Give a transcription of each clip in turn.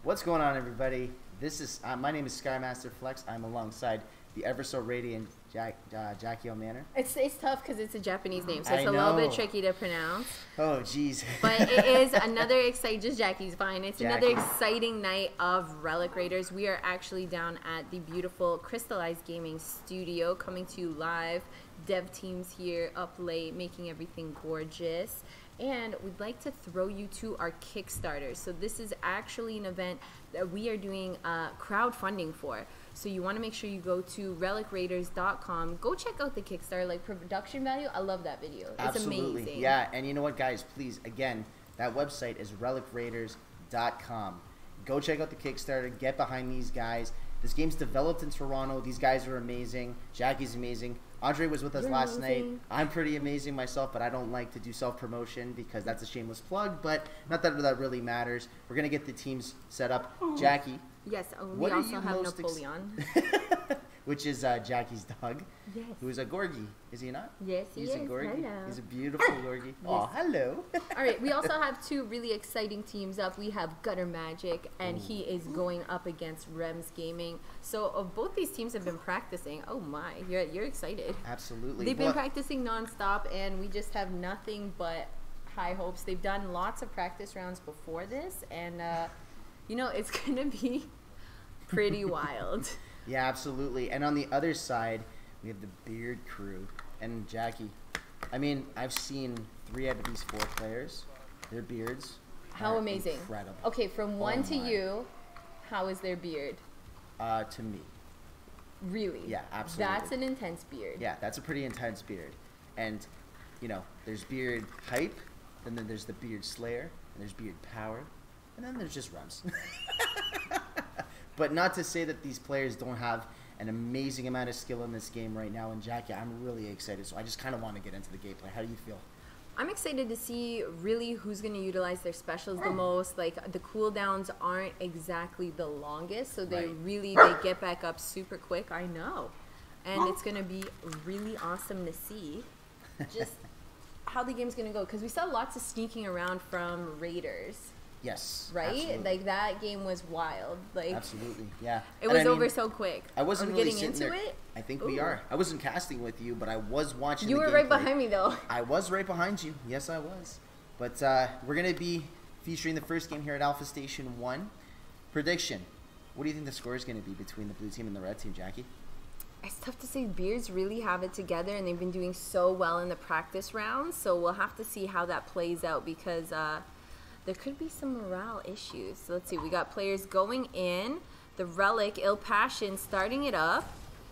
What's going on, everybody? This is my name is Skymaster Flex. I'm alongside the ever so radiant Jackie O'Manor. It's tough because it's a Japanese name, so it's a little bit tricky to pronounce. Oh, jeez. But it is another exciting. Just Jackie's fine. It's another exciting night of Relic Raiders. We are actually down at the beautiful Crystallized Gaming Studio, coming to you live. Dev teams here up late, making everything gorgeous. And we'd like to throw you to our Kickstarter. So this is actually an event that we are doing crowdfunding for. So you want to make sure you go to relicraiders.com. Go check out the Kickstarter, like production value. I love that video. Absolutely. It's amazing. Yeah, and you know what, guys? Please, again, that website is relicraiders.com. Go check out the Kickstarter. Get behind these guys. This game's developed in Toronto. These guys are amazing. Jackie's amazing. Andre was with us last night. I'm pretty amazing myself, but I don't like to do self-promotion because that's a shameless plug, but not that that really matters. We're going to get the teams set up. Jackie. Yes, we also have Napoleon. Which is Jackie's dog. Yes. Who is a Gorgie. Is he not? Yes, He's a Gorgie. Hello. He's a beautiful Gorgie. Oh, hello. All right, we also have two really exciting teams up. We have GutterMagic, and he is going up against Rems Gaming. So both these teams have been practicing. Oh my, you're excited. Absolutely. They've been practicing nonstop, and we just have nothing but high hopes. They've done lots of practice rounds before this, and you know, it's gonna be pretty wild. Yeah, absolutely. And on the other side, we have the Beard crew. And Jackie, I mean, I've seen 3 out of these 4 players. Their beards how amazing. Incredible. Okay, from 1 to you, how is their beard? To me. Really? Yeah, absolutely. That's an intense beard. Yeah, that's a pretty intense beard. And, you know, there's beard hype, and then there's the beard slayer, and there's beard power, and then there's just Rems. But not to say that these players don't have an amazing amount of skill in this game right now. And Jackie, I'm really excited. So I just kind of want to get into the gameplay. How do you feel? I'm excited to see really who's going to utilize their specials the most. Like, the cooldowns aren't exactly the longest, so they they get back up super quick. I know. And it's going to be really awesome to see just how the game's going to go. Because we saw lots of sneaking around from Raiders. Yes. Right? Absolutely. Like, that game was wild. Like, absolutely, yeah. It was over so quick. I wasn't really getting into it. I think we are. I wasn't casting with you, but I was watching. You were right behind me, though. I was right behind you. Yes, I was. But we're gonna be featuring the first game here at Alpha Station 1. Prediction. What do you think the score is gonna be between the blue team and the red team, Jackie? It's tough to say. Beards really have it together, and they've been doing so well in the practice rounds. So we'll have to see how that plays out because. There could be some morale issues. So let's see. We got players going in. The Relic, Ill Passion, starting it up.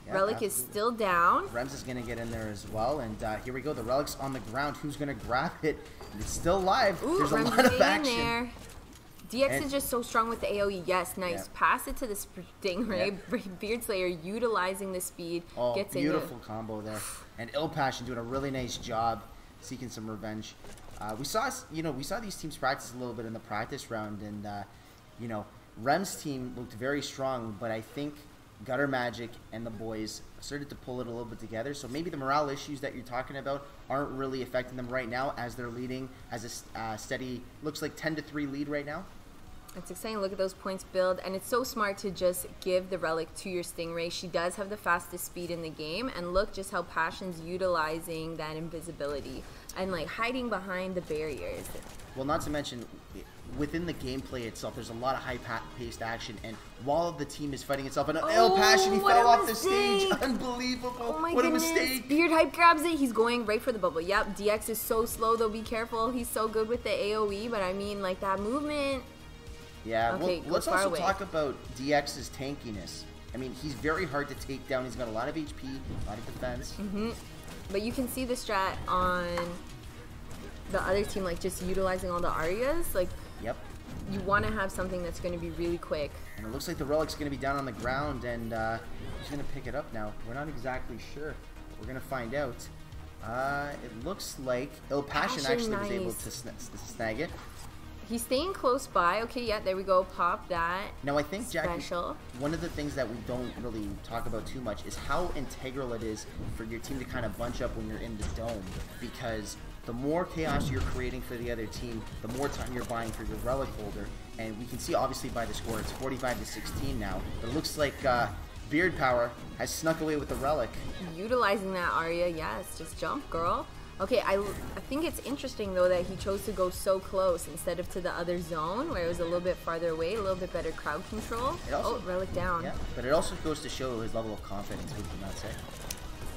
Yeah, Relic is still down. Rems is going to get in there as well. And here we go. The Relic's on the ground. Who's going to grab it? It's still live. Ooh, there's Rems a lot of action. In there. DX is just so strong with the AoE. Yes, nice. Yeah. Pass it to the Stingray. Yeah. Beard Slayer utilizing the speed. Oh, gets beautiful combo there. And Ill Passion doing a really nice job seeking some revenge. We saw these teams practice a little bit in the practice round, and you know, Rem's team looked very strong, but I think GutterMagic and the boys started to pull it a little bit together. So maybe the morale issues that you're talking about aren't really affecting them right now, as they're leading as a steady, looks like 10-3 lead right now. It's exciting. Look at those points build, and it's so smart to just give the Relic to your Stingray. She does have the fastest speed in the game, and look just how Passion's utilizing that invisibility and like hiding behind the barriers. Well, not to mention within the gameplay itself, there's a lot of high-paced action, and while the team is fighting itself, and Ill Passion, he fell off the stage. Unbelievable! Oh my what goodness. A mistake! Beard Hype grabs it. He's going right for the bubble. Yep. DX is so slow though. Be careful. He's so good with the AOE, but I mean, like that movement. Yeah, okay, well, let's also talk about DX's tankiness. I mean, he's very hard to take down. He's got a lot of HP, a lot of defense. But you can see the strat on the other team, like just utilizing all the Arias. Like, yep. You want to have something that's going to be really quick. And it looks like the Relic's going to be down on the ground, and he's going to pick it up now. We're not exactly sure, but we're going to find out. It looks like Ill Passion actually was able to snag it. He's staying close by. Okay, yeah, there we go. Pop that. Now, I think, Jackie, one of the things that we don't really talk about too much is how integral it is for your team to kind of bunch up when you're in the dome. Because the more chaos you're creating for the other team, the more time you're buying for your Relic holder. And we can see obviously by the score, it's 45-16 now. But it looks like Beard Power has snuck away with the Relic. Utilizing that Arya, yes, just jump, girl. Okay, I think it's interesting though that he chose to go so close instead of to the other zone where it was a little bit farther away, a little bit better crowd control. Also, Relic down. Yeah, but it also goes to show his level of confidence, would you not say?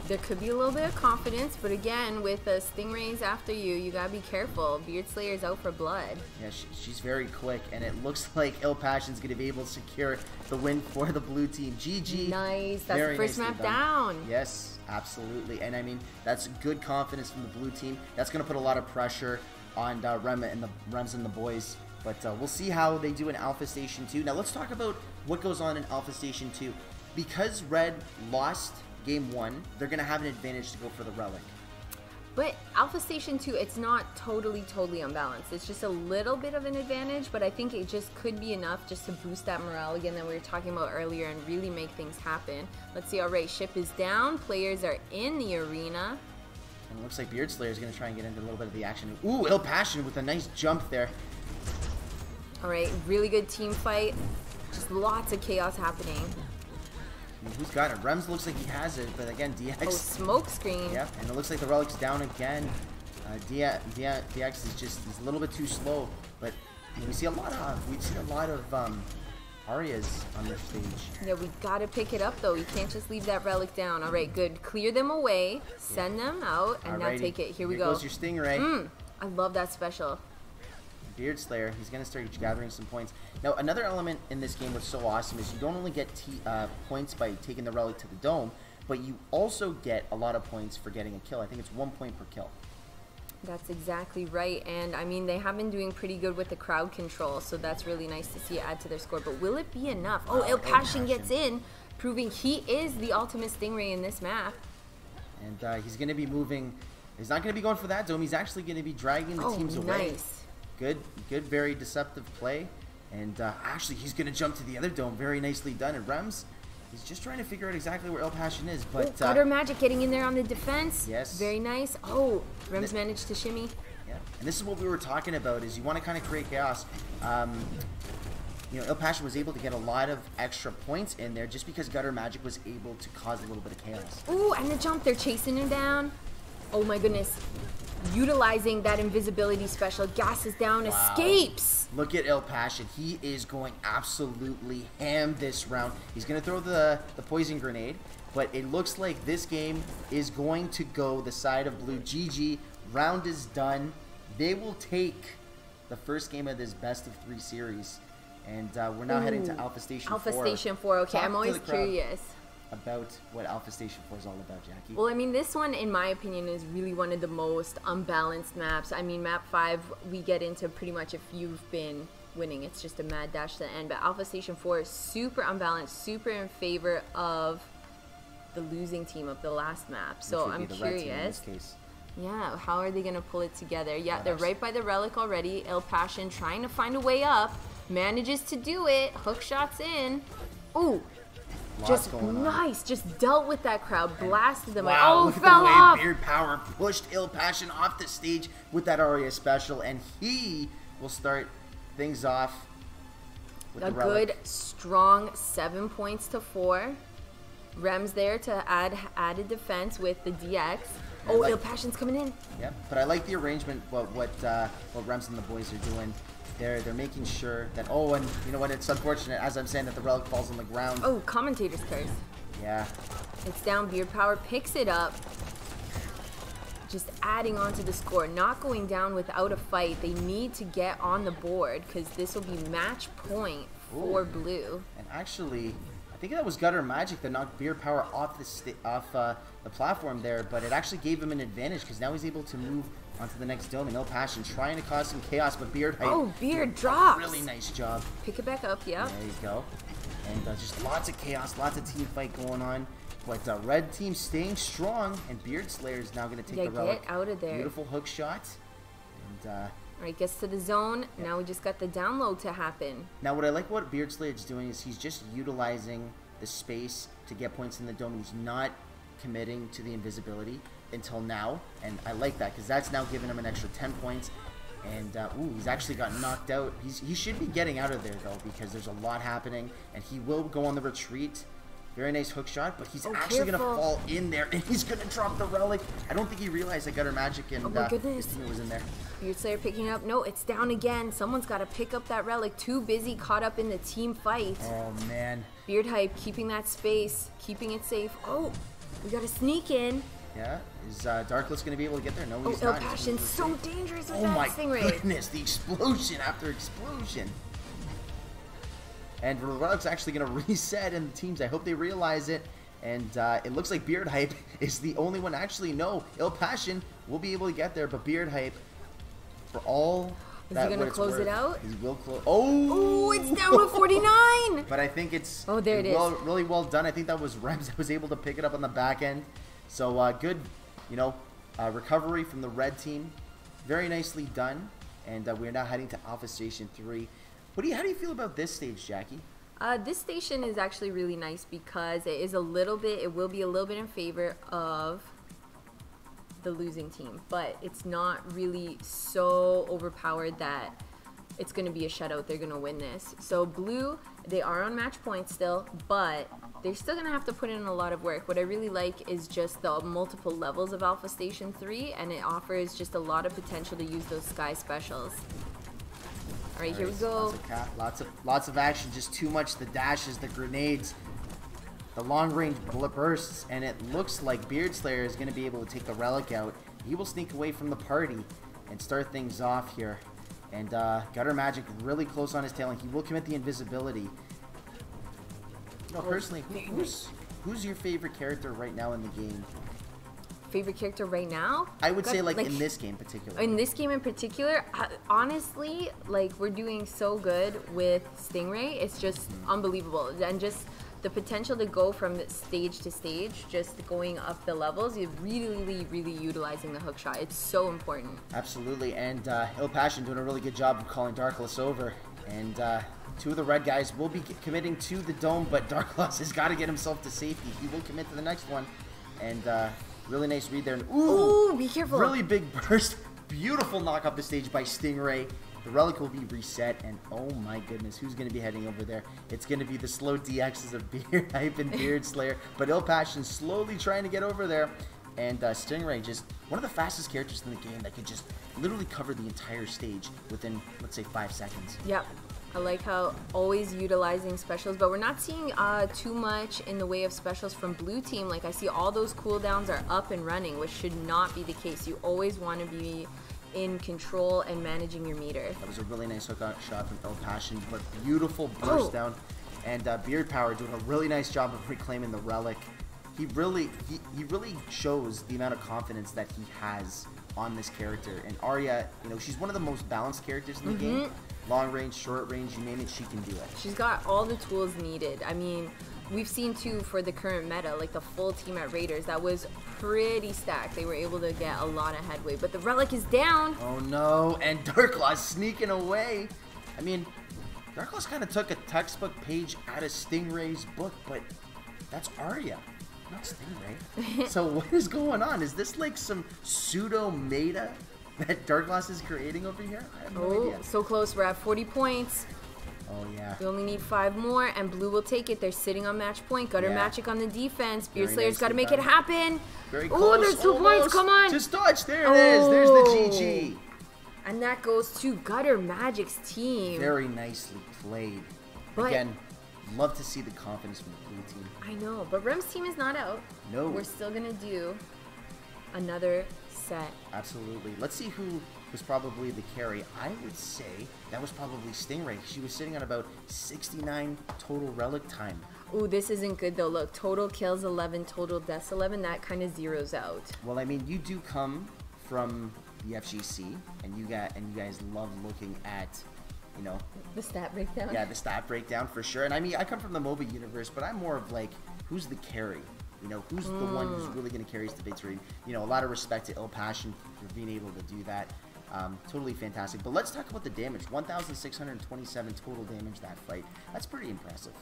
There could be a little bit of confidence, but again, with the Stingrays after you gotta be careful. Beard Slayer's out for blood. Yeah, she's very quick, and it looks like Il Passion's gonna be able to secure the win for the blue team. GG. Nice. That's the first map down. Yes, absolutely. And I mean, that's good confidence from the blue team. That's gonna put a lot of pressure on Rems and the boys. But we'll see how they do in Alpha Station 2. Now let's talk about what goes on in Alpha Station 2. Because Red lost Game 1, they're going to have an advantage to go for the Relic. But Alpha Station 2, it's not totally unbalanced. It's just a little bit of an advantage, but I think it just could be enough just to boost that morale again that we were talking about earlier and really make things happen. Let's see, alright, ship is down, players are in the arena. And it looks like Beard Slayer is going to try and get into a little bit of the action. Ooh, Il Passion with a nice jump there. Alright, really good team fight. Just lots of chaos happening. Who's got it? Rems looks like he has it, but again, DX. Oh, smoke screen. Yep, and it looks like the Relic's down again. DX is just he's a little bit too slow, but we see a lot of Arias on this stage. Yeah, we gotta pick it up though. You can't just leave that Relic down. All right, good. Clear them away, send them out, and now take it. Here we go. Here goes your Stingray. I love that special. Beard Slayer, he's going to start gathering some points. Now, another element in this game that's so awesome is you don't only get points by taking the Relic to the dome, but you also get a lot of points for getting a kill. I think it's 1 point per kill. That's exactly right, and I mean, they have been doing pretty good with the crowd control, so that's really nice to see it add to their score, but will it be enough? Oh, Il Passion gets in, proving he is the ultimate Stingray in this map. And he's going to be moving, he's not going to be going for that dome, he's actually going to be dragging the teams away. Nice. Good, very deceptive play. And actually, he's going to jump to the other dome. Very nicely done. And Rems, he's just trying to figure out exactly where Il Passion is. But GutterMagic getting in there on the defense. Yes. Very nice. Oh, Rems managed to shimmy. Yeah. And this is what we were talking about, is you want to kind of create chaos. You know, Il Passion was able to get a lot of extra points in there just because GutterMagic was able to cause a little bit of chaos. Ooh, and the jump. They're chasing him down. Oh, my goodness. Utilizing that invisibility special, gas is down, escapes. Look at Il Passion. He is going absolutely ham this round. He's going to throw the poison grenade, but it looks like this game is going to go the side of blue. GG. Round is done. They will take the first game of this best of 3 series, and we're now heading to Alpha Station 4. Alpha Station 4. Okay, I'm always curious about what Alpha Station 4 is all about, Jackie. Well, I mean, this one, in my opinion, is really one of the most unbalanced maps. I mean, map 5, we get into pretty much if you've been winning. It's just a mad dash to the end. But Alpha Station 4 is super unbalanced, super in favor of the losing team of the last map. So I'm curious. Yeah, how are they going to pull it together? Yeah, they're right by the Relic already. Il Passion trying to find a way up. Manages to do it. Hook shots in. Ooh. Just nice, just dealt with that crowd, blasted them. Wow, oh, look fell at the way off. Beard Power pushed Il Passion off the stage with that Arya special, and he will start things off with a the Relic. Good, strong 7 points to 4. Rems there to add added defense with the DX. Oh, Il Passion's coming in. Yep, but I like the arrangement. What Rems and the boys are doing. They're making sure that, oh, and you know what, it's unfortunate, as I'm saying, that the Relic falls on the ground. Oh, commentator's curse. Yeah. It's down, Beard Power picks it up. Just adding on to the score, not going down without a fight. They need to get on the board because this will be match point for blue. And actually, I think that was GutterMagic that knocked Beard Power off the platform there, but it actually gave him an advantage because now he's able to move onto the next dome. And Il Passion trying to cause some chaos, but Beard... Oh, Beard drops! Really nice job. Pick it back up, yeah. There you go. And just lots of chaos, lots of team fight going on. But red team staying strong, and Beard Slayer is now going to take the Relic. Get out of there. Beautiful hook shot. And, all right, gets to the zone. Yep. Now we just got the download to happen. Now what I like what Beard Slayer is doing is he's just utilizing the space to get points in the dome. He's not committing to the invisibility. until now, and I like that because that's now giving him an extra 10 points. And ooh, he's actually got knocked out. He should be getting out of there though, because there's a lot happening, and he will go on the retreat. Very nice hook shot, but he's actually gonna fall in there, and he's gonna drop the relic. I don't think he realized that GutterMagic and his teammate was in there. Beardslayer picking up. No, it's down again. Someone's got to pick up that relic. Too busy, caught up in the team fight. Oh man. Beard Hype keeping that space, keeping it safe. Oh, we got to sneak in. Yeah, is Darkless going to be able to get there? No, he's not. not. Passion's so dangerous with that Stingray. Oh my goodness, the explosion after explosion. And Relic's actually going to reset in the teams. I hope they realize it. And it looks like Beard Hype is the only one. Actually, no, Il Passion will be able to get there, but Beard Hype, for all is he going to close it out? He will close. Oh! Oh, it's down to 49! But I think it's really well done. I think that was Rems that was able to pick it up on the back end. So good, recovery from the red team. Very nicely done. And we're now heading to Alpha Station 3. How do you feel about this stage, Jackie? This station is actually really nice because it will be a little bit in favor of the losing team, but it's not really so overpowered that it's going to be a shutout. They're going to win this. So blue, they are on match point still, but they're still going to have to put in a lot of work. What I really like is just the multiple levels of Alpha Station 3, and it offers just a lot of potential to use those sky specials. All right, here we go. Lots of action, just too much. The dashes, the grenades, the long-range bursts, and it looks like Beardslayer is going to be able to take the relic out. He will sneak away from the party and start things off here. And GutterMagic really close on his tail, and he will commit the invisibility. Personally, who's your favorite character right now in the game? Favorite character right now? I would say like in this game in particular. In this game in particular, honestly, we're doing so good with Stingray. It's just unbelievable, and just the potential to go from stage to stage, just going up the levels, is really utilizing the hook shot. It's so important. Absolutely, and Il Passion doing a really good job of calling Darkless over, and two of the red guys will be committing to the dome, but Darkless has got to get himself to safety. He will commit to the next one, and really nice read there. And, ooh, be careful. Really big burst. Beautiful knock off the stage by Stingray. The relic will be reset, and oh my goodness, who's going to be heading over there? It's going to be the slow DXs of Beard Hype and Beardslayer, but Il Passion slowly trying to get over there. And Stingray, just one of the fastest characters in the game that could just literally cover the entire stage within, let's say, 5 seconds. Yep. I like how always utilizing specials, but we're not seeing too much in the way of specials from blue team. Like, I see all those cooldowns are up and running, which should not be the case. You always want to be in control and managing your meter. That was a really nice hook shot from Il Passion, but beautiful burst down. And Beard Power doing a really nice job of reclaiming the relic. He really shows the amount of confidence that he has on this character. And Arya, she's one of the most balanced characters in the game. Long range, short range, you name it, she can do it. She's got all the tools needed. I mean, we've seen too for the current meta, like the full team at Raiders, that was pretty stacked. They were able to get a lot of headway, but the relic is down. Oh no, and Darklaw's sneaking away. I mean, Darklaw's kind of took a textbook page out of Stingray's book, but that's Arya, not Stingray. So what is going on? Is this like some pseudo meta that Darklaw is creating over here? I have no idea. So close. We're at 40 points. Oh, yeah. We only need 5 more, and blue will take it. They're sitting on match point. GutterMagic on the defense. Beardslayer's got to make it happen. Very close. Oh, there's 2 points. Come on. Just dodge. There it is. There's the GG. And that goes to GutterMagic's team. Very nicely played. But again, love to see the confidence from the blue team. I know, but Rem's team is not out. No. We're still going to do another set. Absolutely. Let's see who was probably the carry. I would say that was probably Stingray. She was sitting on about 69 total relic time. Ooh, this isn't good though. Look, total kills 11, total deaths 11. That kind of zeroes out. Well, I mean, you do come from the FGC, and you guys love looking at, the stat breakdown. Yeah, the stat breakdown for sure. And I mean, I come from the MOBA universe, but I'm more of like, who's the carry? Who's the one who's really going to carry us to victory? A lot of respect to Il Passion for being able to do that. Totally fantastic. But let's talk about the damage. 1,627 total damage that fight. That's pretty impressive.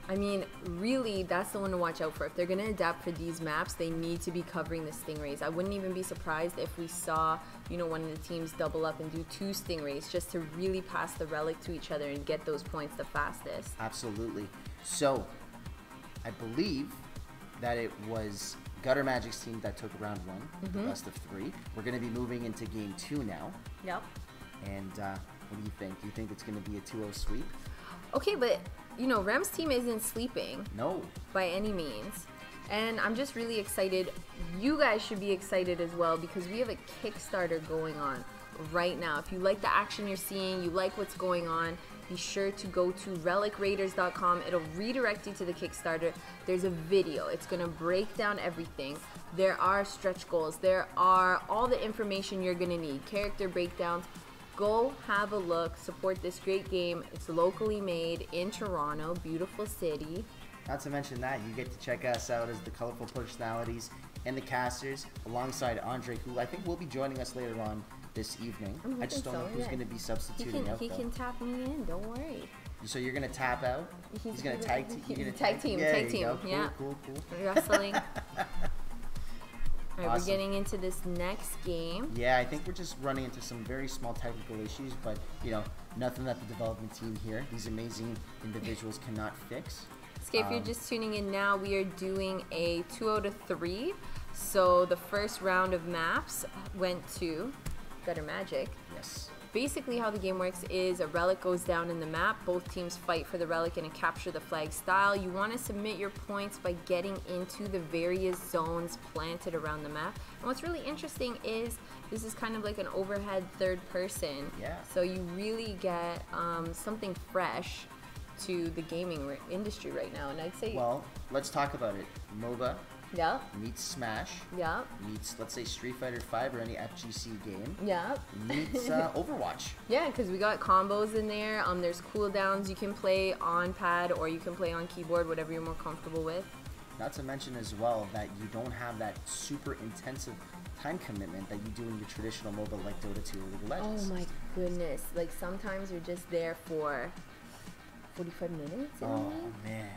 I mean, really, that's the one to watch out for. If they're going to adapt for these maps, they need to be covering the Stingrays. I wouldn't even be surprised if we saw, you know, one of the teams double up and do 2 Stingrays just to really pass the Relic to each other and get those points the fastest. Absolutely. So, I believe that it was GutterMagic's team that took round 1, the best of 3. We're going to be moving into game 2 now. Yep. And what do you think? Do you think it's going to be a 2-0 sweep? Okay, but, you know, Rem's team isn't sleeping. No. By any means. And I'm just really excited. You guys should be excited as well because we have a Kickstarter going on right now. If you like the action you're seeing, you like what's going on, be sure to go to relicraiders.com. It'll redirect you to the Kickstarter. There's a video. It's going to break down everything. There are stretch goals. There are all the information you're going to need. Character breakdowns. Go have a look, support this great game. It's locally made in Toronto, beautiful city. Not to mention that, you get to check us out as the colorful personalities and the casters alongside Andre, who I think will be joining us later on this evening. I just don't know who's going to be substituting out. He can tap me in, don't worry. So you're going to tap out? He's going to tag team? Tag team, yeah. Cool. Wrestling. All right, awesome. We're getting into this next game. Yeah, I think we're just running into some very small technical issues, but, you know, nothing that the development team here, these amazing individuals, cannot fix. Okay, if you're just tuning in now, we are doing a 2-0-3. So the first round of maps went to GutterMagic. Yes. Basically how the game works is a relic goes down in the map. Both teams fight for the relic in a capture the flag style. You want to submit your points by getting into the various zones planted around the map. And what's really interesting is this is kind of like an overhead third person. Yeah. So you really get something fresh to the gaming industry right now. And I'd say... Well, let's talk about it. MOBA. Yeah. Meets Smash. Yeah. Meets, let's say, Street Fighter 5 or any FGC game. Yeah. Meets Overwatch. Yeah, because we got combos in there. There's cooldowns. You can play on pad or you can play on keyboard, whatever you're more comfortable with. Not to mention as well that you don't have that super intensive time commitment that you do in your traditional MOBA like Dota 2 or League of Legends. Oh my goodness. Like sometimes you're just there for 45 minutes. Oh man.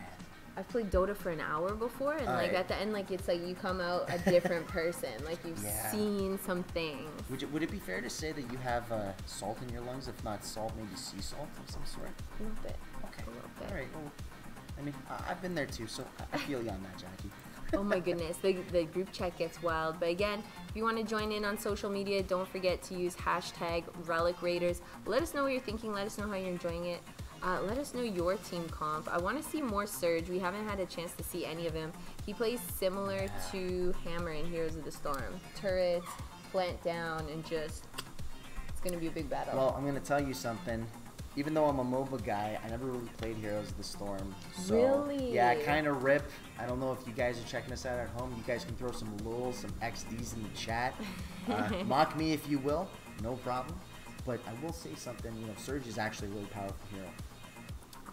I've played Dota for an hour before, and like at the end, like it's like you come out a different person. Like you've seen some things. Would it be fair to say that you have salt in your lungs? If not salt, maybe sea salt of some sort? A little bit. Okay. A little bit. All right. Well, I mean, I've been there too, so I feel you on that, Jackie. Oh my goodness, the group chat gets wild. But again, if you want to join in on social media, don't forget to use hashtag Relic Raiders. Let us know what you're thinking. Let us know how you're enjoying it. Let us know your team comp. I want to see more Surge. We haven't had a chance to see any of him. He plays similar to Hammer in Heroes of the Storm. Turrets, plant down, and just, it's going to be a big battle. Well, I'm going to tell you something. Even though I'm a MOBA guy, I never really played Heroes of the Storm. So, really? Yeah, I kind of rip. I don't know if you guys are checking us out at home. You guys can throw some LOLs, some XDs in the chat. Mock me if you will. No problem. But I will say something. You know, Surge is actually a really powerful hero.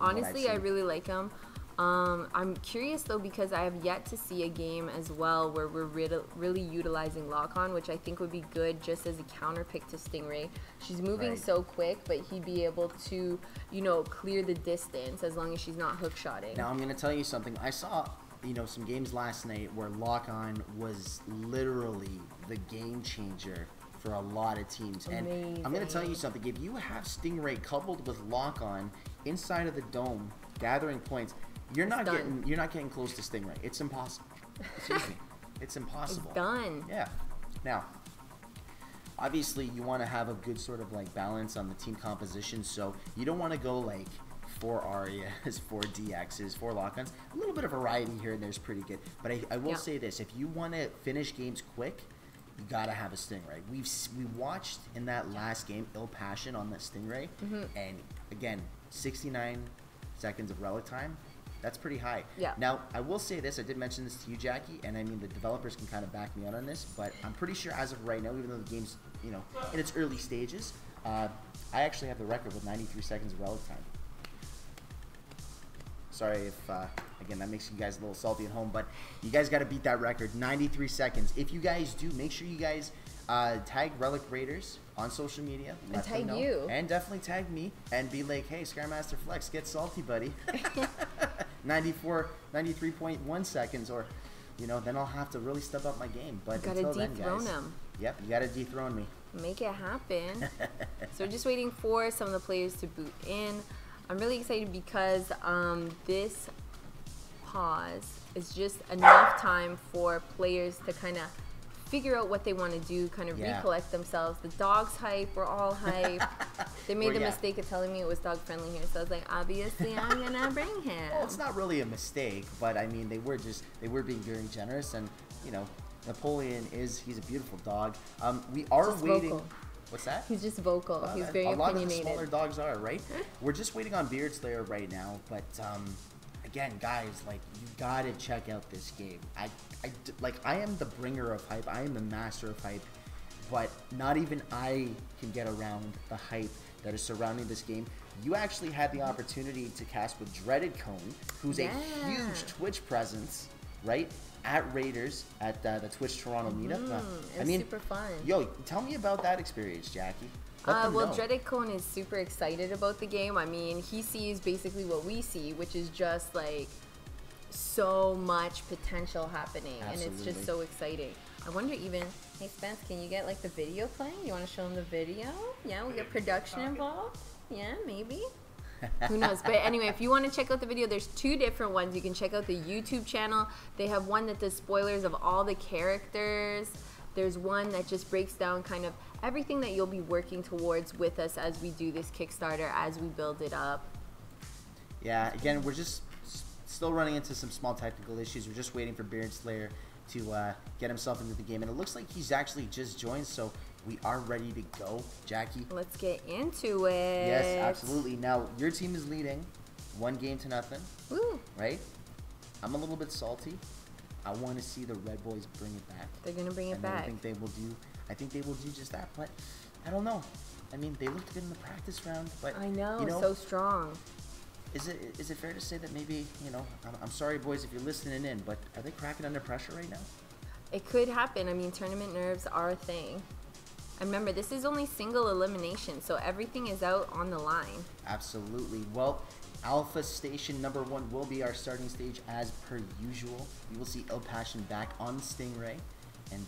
Honestly, I really like him. I'm curious though because I have yet to see a game as well where we're really utilizing lock-on, which I think would be good just as a counter pick to Stingray. She's moving so quick, but he'd be able to, you know, clear the distance as long as she's not hook shotting. Now I'm gonna tell you something. I saw, you know, some games last night where lock-on was literally the game changer for a lot of teams. Amazing. And I'm gonna tell you something. If you have Stingray coupled with lock-on inside of the dome, gathering points, you're not getting close to Stingray. It's impossible. Excuse me. It's impossible. It's done. Yeah. Now, obviously, you want to have a good sort of like balance on the team composition. So you don't want to go like 4 Arias, 4 DXs, 4 lock-ons. A little bit of variety here and there is pretty good. But I will say this: if you want to finish games quick, you gotta have a Stingray. We watched in that last game Ill Passion on the Stingray, and again, 69 seconds of relic time. That's pretty high. Yeah. Now, I will say this. I did mention this to you, Jackie, and I mean the developers can kind of back me out on this, but I'm pretty sure as of right now, even though the game's, you know, in its early stages, I actually have the record with 93 seconds of relic time. Sorry if, again, that makes you guys a little salty at home, but you guys got to beat that record, 93 seconds. If you guys do, make sure you guys tag Relic Raiders on social media. And tag you. And definitely tag me and be like, hey, Scarmaster Flex, get salty, buddy. 93.1 seconds, or, you know, then I'll have to really step up my game. But you gotta until then, dethrone guys, him. Yep, you gotta dethrone me. Make it happen. So we're just waiting for some of the players to boot in. I'm really excited because this pause is just enough time for players to kind of figure out what they want to do, kind of recollect themselves. The dogs hype, we're all hype. They made the mistake of telling me it was dog friendly here, so I was like, obviously I'm gonna bring him. Well, it's not really a mistake, but I mean, they were being very generous, and you know, Napoleon he's a beautiful dog. We are just waiting. Vocal. What's that? He's just vocal. He's very opinionated. A lot of the smaller dogs are, right? We're just waiting on Beard Slayer right now, but again, guys, like, you gotta check out this game. I am the bringer of hype. I am the master of hype, but not even I can get around the hype that is surrounding this game. You actually had the opportunity to cast with Dreaded Cone, who's a huge Twitch presence, right? At Raiders at the Twitch Toronto meetup. It was super fun. Yo, tell me about that experience, Jackie. Well, Dreaded Cone is super excited about the game. I mean, he sees basically what we see, which is just like so much potential happening. Absolutely. And it's just so exciting. I wonder even, hey Spence, can you get like the video playing? You want to show him the video? Yeah, we'll get production involved. Yeah, maybe. Who knows? But anyway, if you want to check out the video, there's two different ones. You can check out the YouTube channel. They have one that does spoilers of all the characters. There's one that just breaks down kind of everything that you'll be working towards with us as we do this Kickstarter, as we build it up. Yeah, again, we're just still running into some small technical issues. We're just waiting for Beard Slayer to get himself into the game. And it looks like he's actually just joined, so we are ready to go. Jackie? Let's get into it. Yes, absolutely. Now, your team is leading 1-0. Woo. Right? I'm a little bit salty. I want to see the Red Boys bring it back. They're going to bring it back. I think they will do just that, but I don't know. I mean, they looked good in the practice round, but I know, you know, so strong. Is it fair to say that maybe, you know, I'm sorry, boys, if you're listening in, but are they cracking under pressure right now? It could happen. I mean, tournament nerves are a thing. And remember, this is only single elimination, so everything is out on the line. Absolutely. Well, Alpha Station number 1 will be our starting stage as per usual. We will see Il Passion back on Stingray. And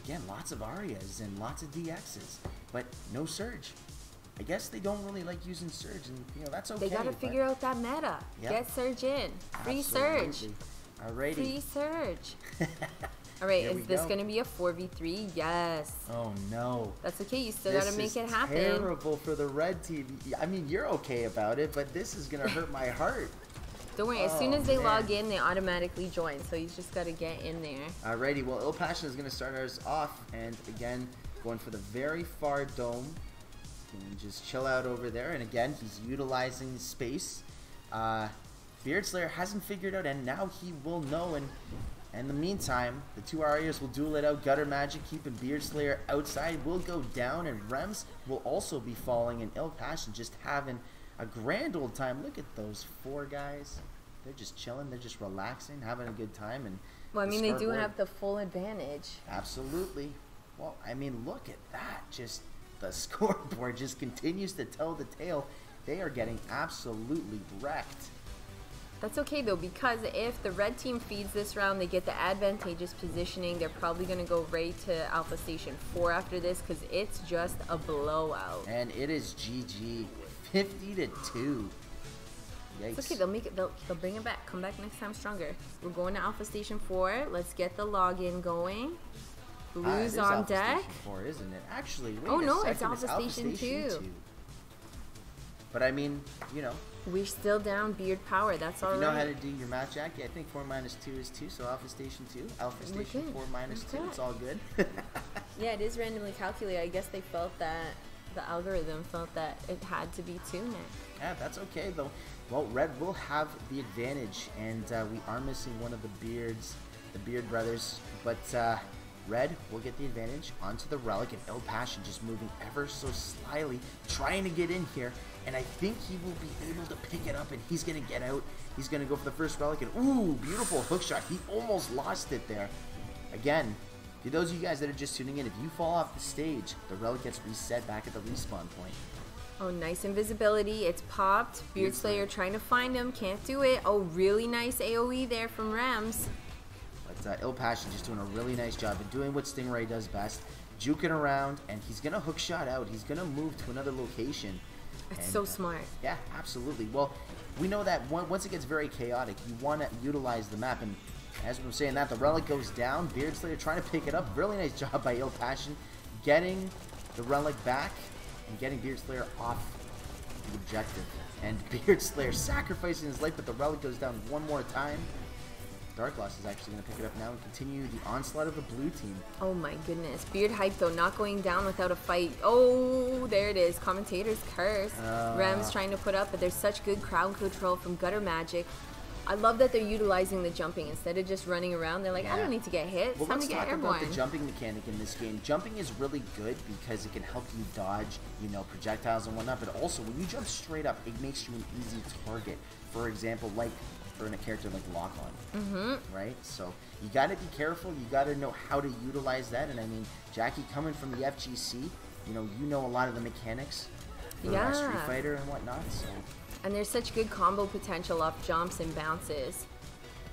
again, lots of Arias and lots of DXs, but no Surge. I guess they don't really like using Surge, and you know, that's okay. They gotta figure out that meta. Yep. Get Surge in. Free Absolutely. Surge. Alrighty. Free Surge. Alright, is this gonna be a 4v3? Yes. Oh no. That's okay, you still gotta make it happen. This is terrible for the red team. I mean, you're okay about it, but this is gonna hurt my heart. Don't worry, as soon as they log in, they automatically join, so you just gotta get in there. Alrighty, well, Il Passion is gonna start us off, and again, going for the very far dome. And just chill out over there, and again, he's utilizing space. Beard Slayer hasn't figured out, and now he will know, and in the meantime, the two Arias will duel it out. GutterMagic keeping Beard Slayer outside will go down, and Rems will also be falling, and Il Passion just having a grand old time. Look at those 4 guys. They're just chilling, they're just relaxing, having a good time. And well, I mean, they do have the full advantage. Absolutely. Well, I mean, look at that. Just the scoreboard just continues to tell the tale. They are getting absolutely wrecked. That's okay though, because if the red team feeds this round, they get the advantageous positioning. They're probably going to go right to Alpha Station 4 after this, because it's just a blowout. And it is GG, 50-2. Yikes. It's okay, they'll make it. They'll bring it back. Come back next time stronger. We're going to Alpha Station 4. Let's get the login going. Blues on Alpha deck. Station 4, isn't it? Actually, wait oh a no, second. it's Alpha Station 2. But I mean, you know. We're still down Beard Power. That's all right. You know how to do your math, Jackie. I think 4 minus 2 is 2, so Alpha Station 2. Alpha Station 4 minus 2. It's all good. Yeah, it is randomly calculated. I guess they felt that the algorithm felt that it had to be 2 now. Yeah, that's okay though. Well, Red will have the advantage, and we are missing one of the Beard brothers, but Red will get the advantage onto the Relic, and Il Passion just moving ever so slyly, trying to get in here, and I think he will be able to pick it up, and he's going to get out. He's going to go for the first Relic, and ooh, beautiful hook shot. He almost lost it there. Again, to those of you guys that are just tuning in, if you fall off the stage, the Relic gets reset back at the respawn point. Oh, nice invisibility. It's popped. Beard Slayer trying to find him. Can't do it. Oh, really nice AoE there from Rems. But Ill Passion just doing a really nice job of doing what Stingray does best. Juking around, and he's going to hook shot out. He's going to move to another location. It's so smart. Yeah, absolutely. Well, we know that once it gets very chaotic, you want to utilize the map. And as we're saying that, the Relic goes down. Beard Slayer trying to pick it up. Really nice job by Ill Passion getting the Relic back and getting Beard Slayer off the objective. And Beard Slayer sacrificing his life, but the Relic goes down one more time. Dark Loss is actually going to pick it up now and continue the onslaught of the blue team. Oh my goodness. Beard Hype, though, not going down without a fight. Oh, there it is. Commentator's curse. Rem's trying to put up, but there's such good crowd control from GutterMagic. I love that they're utilizing the jumping instead of just running around. They're like, I don't need to get hit. It's time to get airborne. About the jumping mechanic in this game. Jumping is really good because it can help you dodge, you know, projectiles and whatnot. But also, when you jump straight up, it makes you an easy target. For example, like for a character like Lock-On, right? So you got to be careful. You got to know how to utilize that. And I mean, Jackie coming from the FGC, you know a lot of the mechanics for Street Fighter and whatnot. So. And there's such good combo potential off jumps and bounces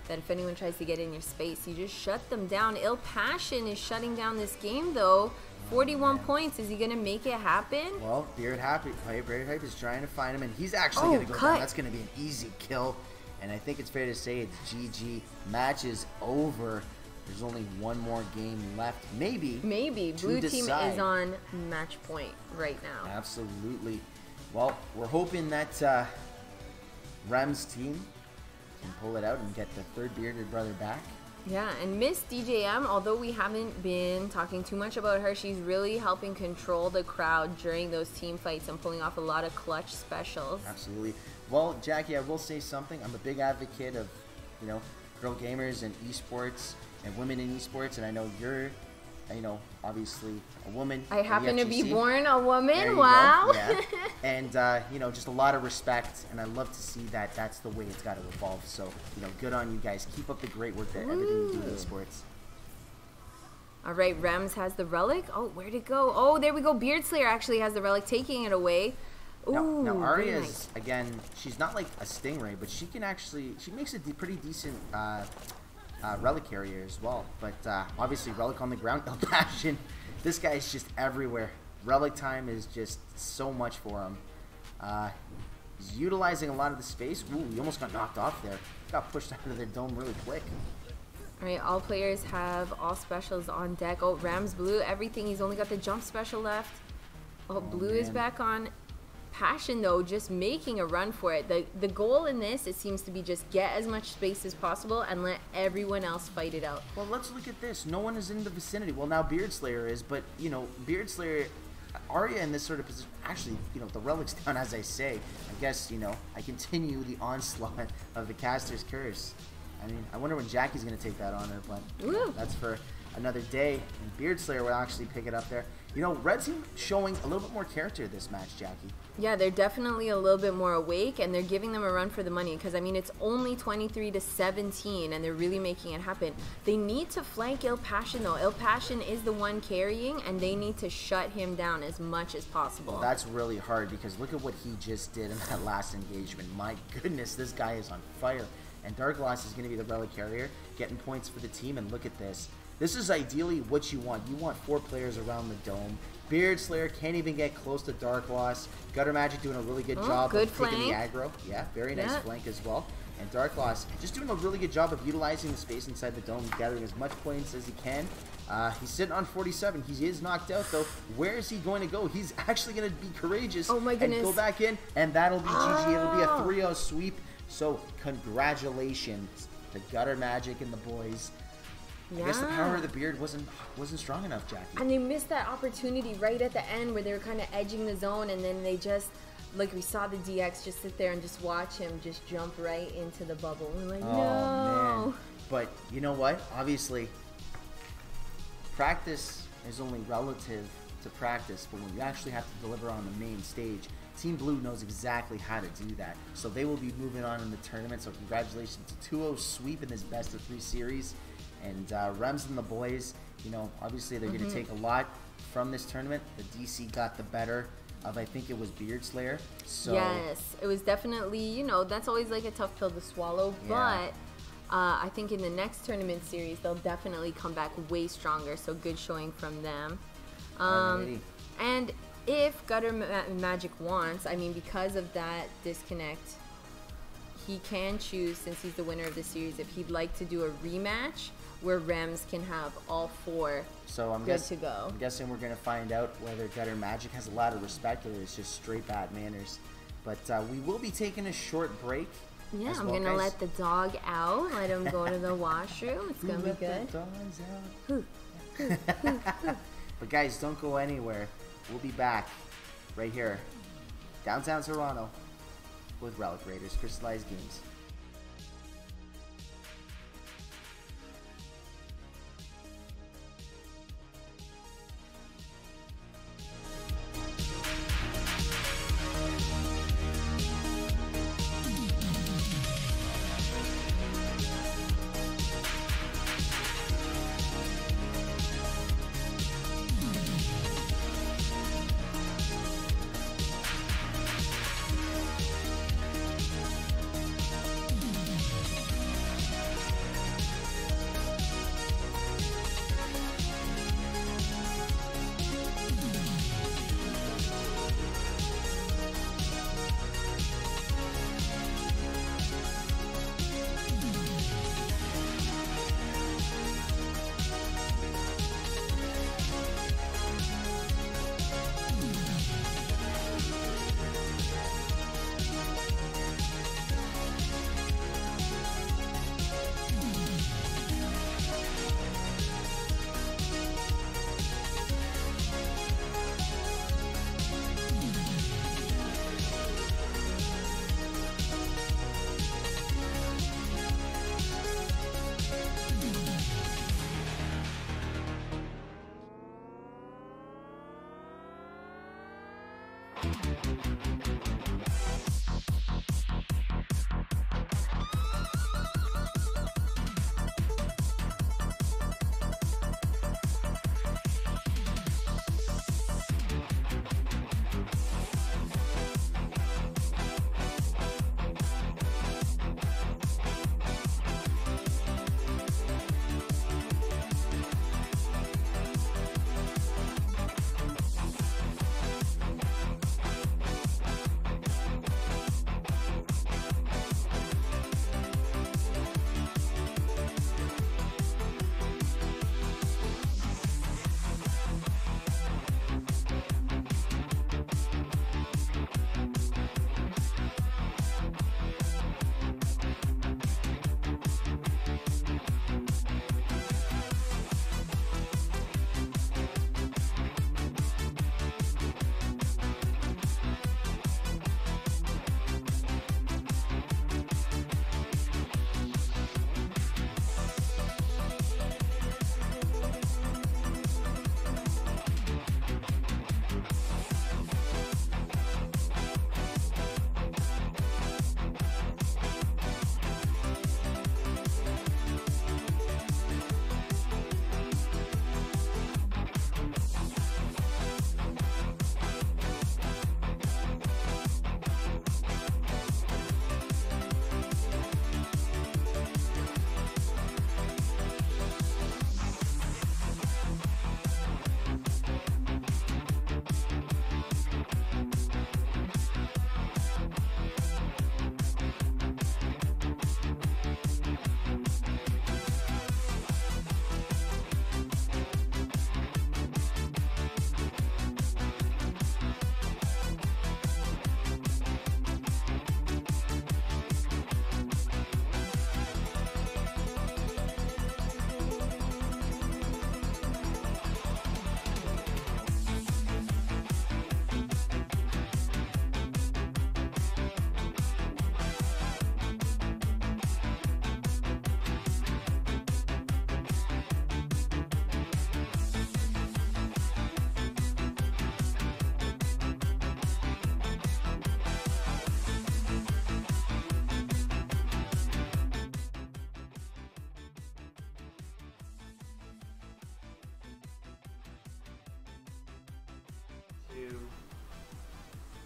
that if anyone tries to get in your space, you just shut them down. Ill Passion is shutting down this game, though. 41 points. Is he going to make it happen? Well, Beard Hype is trying to find him, and he's actually going to go down. That's going to be an easy kill. And I think it's fair to say it's GG. Match is over. There's only one more game left. Maybe. Blue team is on match point right now. Absolutely. Well, we're hoping that Rem's team can pull it out and get the third bearded brother back. Yeah, and Miss DJM, although we haven't been talking too much about her, she's really helping control the crowd during those team fights and pulling off a lot of clutch specials. Absolutely. Well, Jackie, I will say something. I'm a big advocate of, girl gamers and esports and women in esports, and I know you're, obviously a woman. I happen to be born a woman. Wow. Yeah. And, just a lot of respect, and I love to see that that's the way it's got to evolve. So, good on you guys. Keep up the great work that everything you do in esports. All right, Rems has the Relic. Oh, where'd it go? Oh, there we go. Beard Slayer actually has the Relic, taking it away. Ooh, now Arya is, again, she's not like a Stingray, but she makes a pretty decent Relic carrier as well. But obviously Relic on the ground, Ill Passion. This guy's just everywhere. Relic time is just so much for him. He's utilizing a lot of the space. Ooh, he almost got knocked off there. Got pushed out of their dome really quick. All right, all players have all specials on deck. Oh, Rams blue, everything. He's only got the jump special left. Oh, blue is back on. Passion, though, just making a run for it. The goal in this, it seems to be just get as much space as possible and let everyone else fight it out. Well, let's look at this. No one is in the vicinity. Well, now Beard Slayer is, but, Beard Slayer, Arya in this sort of position, actually, the Relic's down, as I say. I guess, I continue the onslaught of the caster's curse. I mean, I wonder when Jackie's going to take that on her, but that's for another day. And Beard Slayer will actually pick it up there. Red team showing a little bit more character this match, Jackie. Yeah, they're definitely a little bit more awake, and they're giving them a run for the money because, I mean, it's only 23-17, and they're really making it happen. They need to flank Ill Passion, though. Ill Passion is the one carrying, and they need to shut him down as much as possible. Well, that's really hard because look at what he just did in that last engagement. My goodness, this guy is on fire. And Dark Loss is going to be the Relic carrier, getting points for the team, and look at this. This is ideally what you want. You want 4 players around the dome. Beard Slayer can't even get close to Dark Loss. GutterMagic doing a really good job of taking the aggro. Yeah, very nice flank as well. And Dark Loss just doing a really good job of utilizing the space inside the dome, gathering as much points as he can. He's sitting on 47. He is knocked out, though. Where is he going to go? He's actually going to be courageous and go back in, and that'll be GG. It'll be a 3-0 sweep. So congratulations to GutterMagic and the boys. I guess the power of the beard wasn't strong enough, Jackie. And they missed that opportunity right at the end where they were kind of edging the zone, and then they just, like we saw the DX just sit there and just watch him just jump right into the bubble. We're like, no. Man. But you know what? Obviously, practice is only relative to practice, but when you actually have to deliver on the main stage, Team Blue knows exactly how to do that. So they will be moving on in the tournament. So congratulations to 2-0 sweep in this best of 3 series. And Rems and the boys, obviously they're going to take a lot from this tournament. The DC got the better of, I think it was Beard Slayer. So yes, it was definitely, you know, that's always like a tough pill to swallow, but I think in the next tournament series, they'll definitely come back way stronger, so good showing from them. And if GutterMagic wants, I mean, because of that disconnect, he can choose, since he's the winner of the series, if he'd like to do a rematch where Rems can have all 4 good to go. I'm guessing we're going to find out whether GutterMagic has a lot of respect or it's just straight bad manners. But we will be taking a short break. Yeah, I'm going to let the dog out, let him go to the washroom. It's going to be good. The dogs out. But guys, don't go anywhere. We'll be back right here, downtown Toronto, with Relic Raiders Crystallized Games.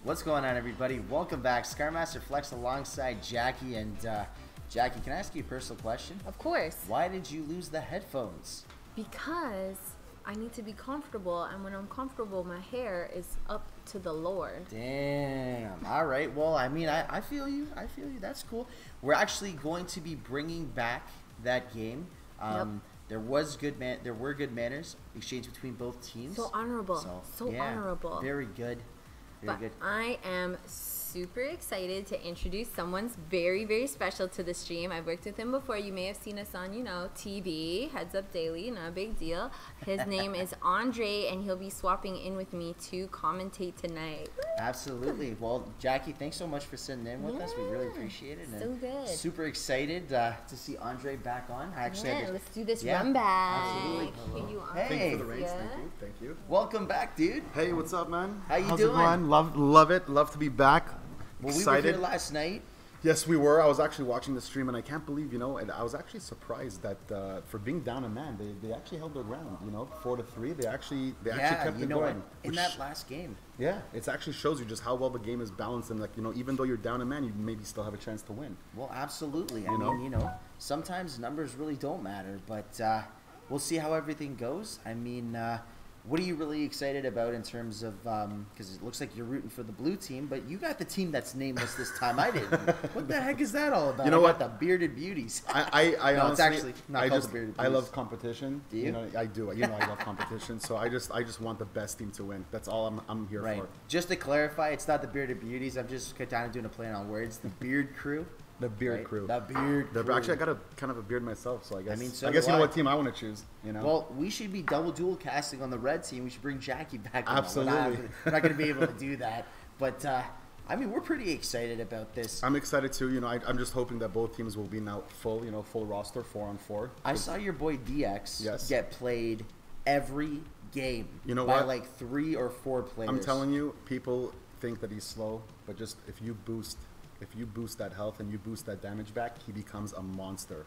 What's going on, everybody? Welcome back. Scarmaster Flex alongside Jackie. And Jackie, can I ask you a personal question? Of course. Why did you lose the headphones? Because I need to be comfortable, and when I'm comfortable, my hair is up to the lower. Damn. All right. Well, I mean, I feel you. I feel you. That's cool. We're actually going to be bringing back that game. Yep. There were good manners exchanged between both teams. So honorable. So yeah, honorable. Very good. Very good. I am super excited to introduce someone's very, very special to the stream. I've worked with him before. You may have seen us on, TV, Heads Up Daily, not a big deal. His name is Andre, and he'll be swapping in with me to commentate tonight. Absolutely. Well, Jackie, thanks so much for sitting in with us. We really appreciate it. So good. Super excited to see Andre back on. Let's do this run back. Absolutely. Here you are. Hey. Thank you for the rates. Thank you. Welcome back, dude. Hey, what's up, man? How you How's doing? it going? Love it. Love to be back. Well, Excited. we were here last night. Yes, we were. I was actually watching the stream, and I can't believe, and I was actually surprised that for being down a man, they actually held their ground. 4-3. They actually kept it going. In that last game. Yeah, it actually shows you just how well the game is balanced, and even though you're down a man, you maybe still have a chance to win. Well, absolutely. I mean, sometimes numbers really don't matter, but we'll see how everything goes. I mean, what are you really excited about in terms of, because it looks like you're rooting for the blue team, but you got the team that's nameless this time. I didn't. What the heck is that all about? You know what? The bearded beauties. I no, honestly, it's actually not called the bearded beauties. I love competition. Do you? I do. I love competition. So I just want the best team to win. That's all I'm here for. Just to clarify, it's not the bearded beauties. I'm just kind of doing a play on words. The beard crew. The beard crew. The beard crew. Actually, I got kind of a beard myself, so I guess. I guess you know what team I want to choose. Well, we should be double dual casting on the red team. We should bring Jackie back. Absolutely. We're not going to be able to do that, but we're pretty excited about this. I'm excited too. I'm just hoping that both teams will be now full. Full roster, 4-on-4. I saw your boy DX get played every game. By like 3 or 4 players. I'm telling you, people think that he's slow, but just if you boost that health and you boost that damage back, he becomes a monster.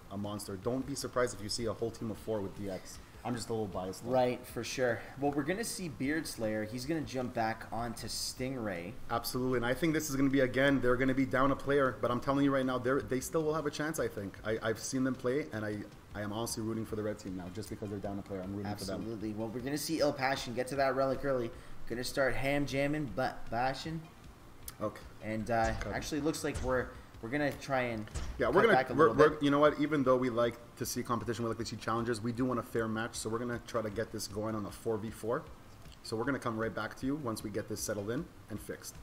Don't be surprised if you see a whole team of 4 with DX. I'm just a little biased though. Right, for sure. Well, we're going to see Beard Slayer. He's going to jump back onto Stingray. Absolutely, and I think this is going to be, again, they're going to be down a player, but I'm telling you right now, they still will have a chance, I think. I've seen them play, and I am honestly rooting for the red team now, just because they're down a player. I'm rooting for them. Absolutely. Well, we're going to see Ill Passion get to that relic early. Going to start ham jamming, but bashing. Okay. And actually looks like we're gonna try and we're you know what, even though we like to see competition, we like to see challenges, we do want a fair match, so we're gonna try to get this going on a 4v4. So we're gonna come right back to you once we get this settled in and fixed.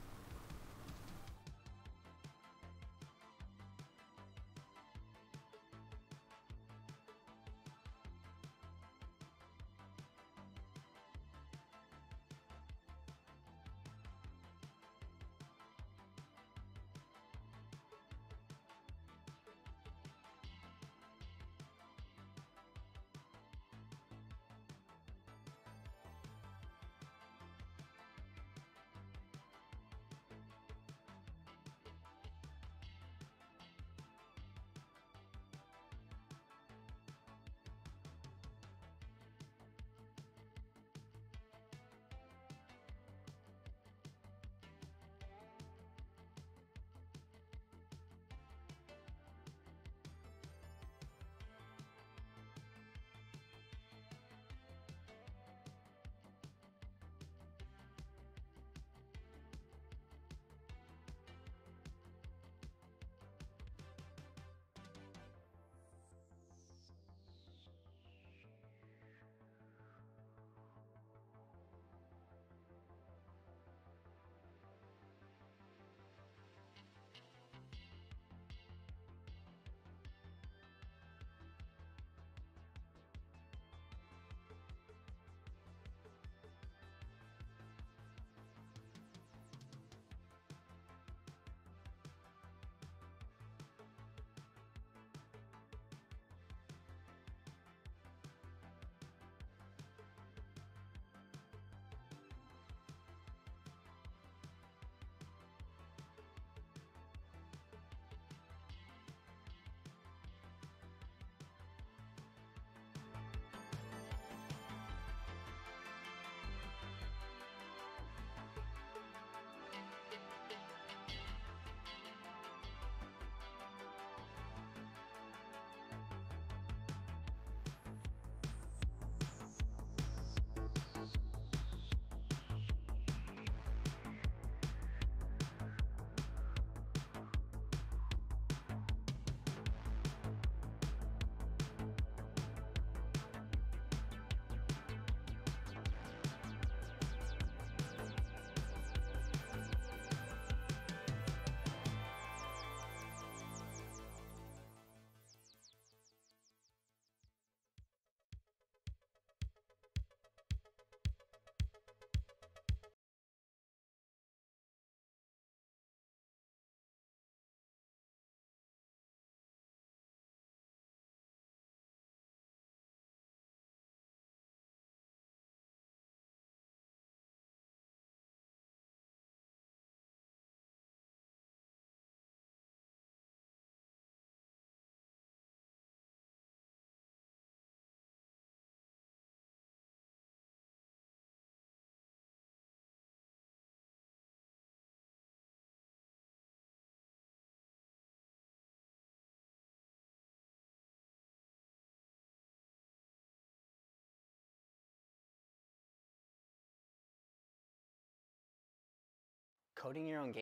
coding your own game.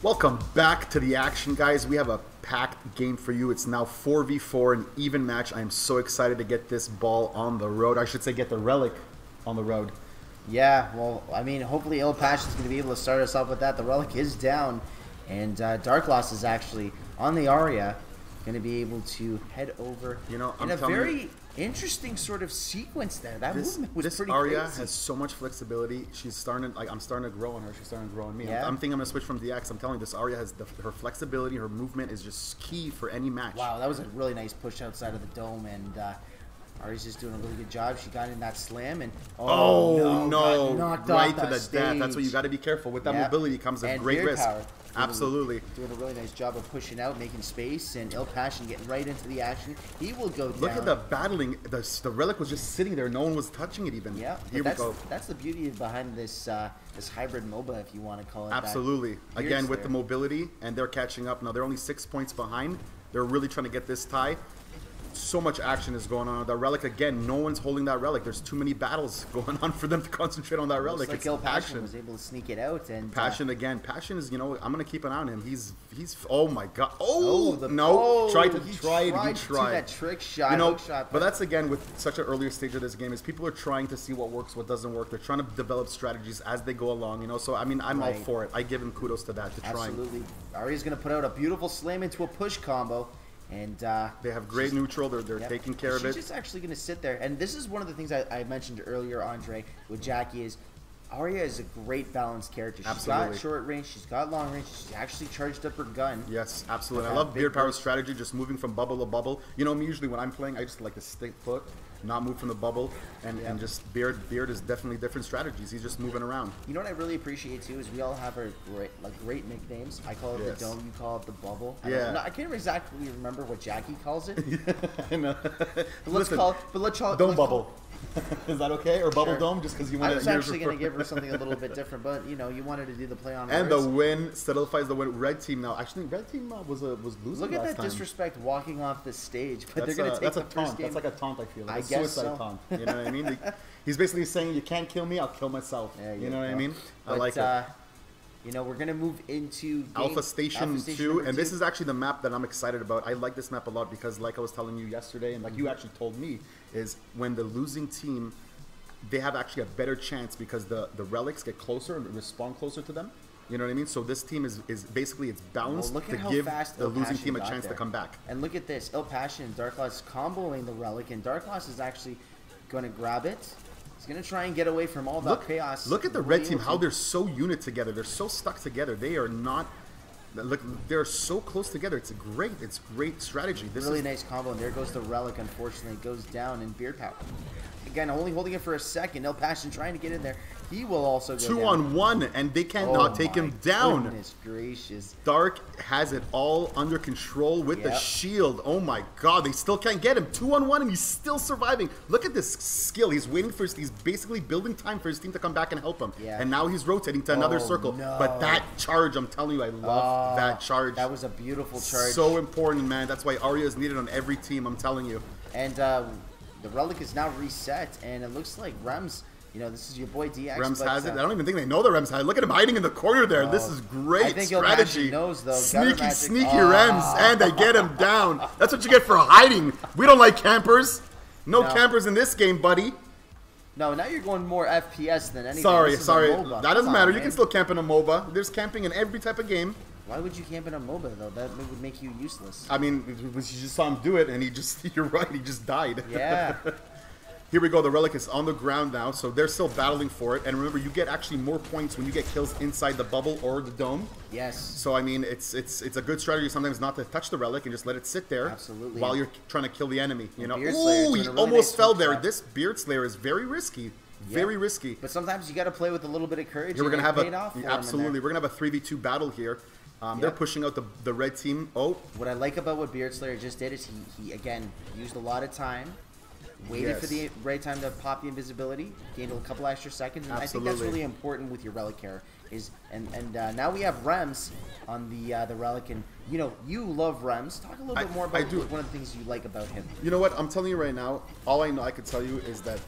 Welcome back to the action, guys. We have a packed game for you. It's now 4v4, an even match. I am so excited to get this ball on the road. I should say get the Relic on the road. Yeah, well, I mean, hopefully Il Passion is going to be able to start us off with that. The Relic is down, and Dark Loss is actually on the Aria, going to be able to head over in a very interesting sort of sequence there. That movement was pretty crazy. Aria has so much flexibility. She's starting, I'm starting to grow on her. She's starting to grow on me. Yeah. I'm thinking I'm going to switch from DX. I'm telling you, this Aria has her flexibility, her movement is just key for any match. Wow, that was a really nice push outside of the dome, and Ari's just doing a really good job. She got in that slam, and no, got knocked right off to the stage. death. That's what you got to be careful with. That mobility comes at great risk. Power. Absolutely. Doing a really nice job of pushing out, making space, and Il Passion getting right into the action. He will go down. Look at the battling. The Relic was just sitting there. No one was touching it even. Yeah, here we go. That's the beauty behind this this hybrid MOBA, if you want to call it Absolutely. that. Again, with the mobility, and they're catching up. Now, they're only 6 points behind. They're really trying to get this tie. So much action is going on. The Relic, again, no one's holding that Relic. There's too many battles going on for them to concentrate on that Relic. Looks like Il Passion was able to sneak it out. And Passion again. Passion is, I'm going to keep an eye on him. He's oh my God. He tried that trick shot, hook shot. But that's, again, with such an earlier stage of this game, is people are trying to see what works, what doesn't work. They're trying to develop strategies as they go along, So, I mean, I'm all for it. I give him kudos to that, to trying. Absolutely. Ari's going to put out a beautiful slam into a push combo. And they have great neutral. They're taking care of it. She's just actually going to sit there. And this is one of the things I mentioned earlier, Andre, with Jackie, is Aria is a great balanced character. She's got short range. She's got long range. She's actually charged up her gun. Yes, absolutely. I love Beard Power's strategy, just moving from bubble to bubble. Me, usually when I'm playing, I just like to stick put, not move from the bubble, and just Beard is definitely different strategies. He's just moving around. You know what I really appreciate too is we all have our great nicknames. I call it the dome. You call it the bubble. I can't exactly remember what Jackie calls it. I know. Let's call it dome bubble. Is that okay? Or bubble dome, just because you want to... I was actually going to give her something a little bit different, but, you wanted to do the play on and words. The win solidifies the win. Red team now. Actually, red team was losing. Look at last that time. Disrespect walking off the stage, but they're going to take the first game. That's like a taunt, I feel. Like I guess suicide taunt. You know what I mean? He's basically saying, you can't kill me, I'll kill myself. You know what I mean? I like it. We're going to move into Alpha Station 2, and this is actually the map that I'm excited about. I like this map a lot because, like I was telling you yesterday, and like you actually told me, is when the losing team, they have actually a better chance because the Relics get closer and respond closer to them. You know what I mean? So this team is basically, it's balanced to give the losing team a chance to come back. And look at this. Il Passion and Dark Loss comboing the Relic, and Dark Loss is actually going to grab it. He's going to try and get away from all that chaos. Look at the red team, how they're so unit together. They're so stuck together. They are not... Look, they're so close together. It's great strategy. This really nice combo, and there goes the Relic. Unfortunately, it goes down in Beard Power. Again, only holding it for a second. Il Passion trying to get in there. He will also go 2-on-1, and they cannot take him down. Goodness gracious. Dark has it all under control with the shield. Oh my God, they still can't get him. 2-on-1, and he's still surviving. Look at this skill. He's waiting for he's basically building time for his team to come back and help him. Yeah. And now he's rotating to another circle. No. But that charge, I'm telling you, I love that charge. That was a beautiful charge. So important, man. That's why Aria is needed on every team, I'm telling you. And the Relic is now reset, and it looks like Rems, this is your boy DX. Rems has it. I don't even think they know that Rems has it. Look at him hiding in the corner there. This is great strategy. Knows, though. Sneaky Rems, and they get him down. That's what you get for hiding. We don't like campers. No campers in this game, buddy. No, now you're going more FPS than anything. Sorry. This is a MOBA. That doesn't Come matter. on, You can man. still camp in a MOBA. There's camping in every type of game. Why would you camp in a MOBA though? That would make you useless. I mean, you just saw him do it, and he just—you're right. He just died. Yeah. Here we go. The Relic is on the ground now, so they're still battling for it. And remember, you get actually more points when you get kills inside the bubble or the dome. Yes. So I mean, it's a good strategy sometimes not to touch the Relic and just let it sit there. Absolutely. While you're trying to kill the enemy. You know. Beard Slayer Ooh, doing he a really almost nice fell hook there. shot. This Beard Slayer is very risky. Very risky. But sometimes you got to play with a little bit of courage. Here we're and gonna have it paid off for him in absolutely. there. We're gonna have a 3v2 battle here. They're pushing out the red team. Oh, What I like about what Beard Slayer just did is he again used a lot of time, waited for the right time to pop the invisibility, gained a couple extra seconds, and I think that's Absolutely. really important with your Relic care. Now we have Rems on the Relic, and you know you love Rems. Talk a little bit more about I do. one of the things you like about him. you know what? I'm telling you right now. All I know I could tell you is that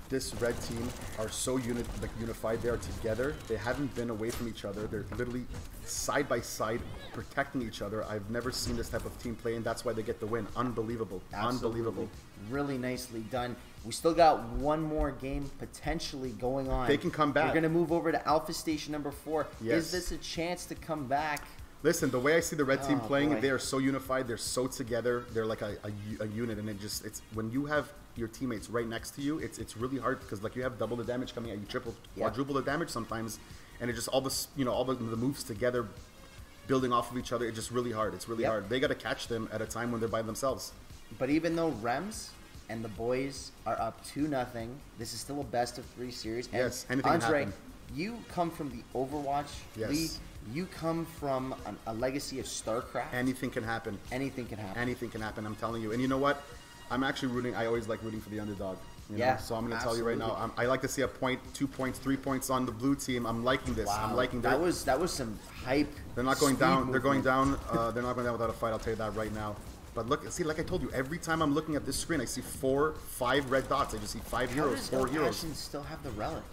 this red team are so unified. They are together. They haven't been away from each other. They're literally side by side protecting each other. I've never seen this type of team play, and that's why they get the win. Unbelievable. Absolutely. Unbelievable. Really nicely done. We still got one more game potentially going on. They can come back. We're going to move over to Alpha Station number 4. Yes. Is this a chance to come back? Listen, the way I see the red team Oh, playing, boy. they are so unified. They're so together. They're like a unit, and it's when you have your teammates right next to you, it's really hard because like you have double the damage coming at you, quadruple the damage sometimes, and it just all this all the moves together, building off of each other. It's just really hard. It's really hard. They got to catch them at a time when they're by themselves. But even though Rems and the boys are up 2-0, this is still a best of 3 series. And Yes, anything can Andre, happen. you come from the Overwatch Yes. League. You come from a legacy of StarCraft. Anything can happen. Anything can happen. Anything can happen. I'm telling you. And you know what? I'm actually rooting. I always like rooting for the underdog. You Yeah, know? So I'm going to tell you right now. absolutely. I like to see a point, 2 points, 3 points on the blue team. I'm liking this. Wow, I'm liking that was some hype. They're not going speed down. They're going movement. down. They're not going down without a fight. I'll tell you that right now. But look, see, like I told you, every time I'm looking at this screen, I see 4, 5 red dots. I just see 5 How heroes, does 4 heroes. Illusion still have the Relic?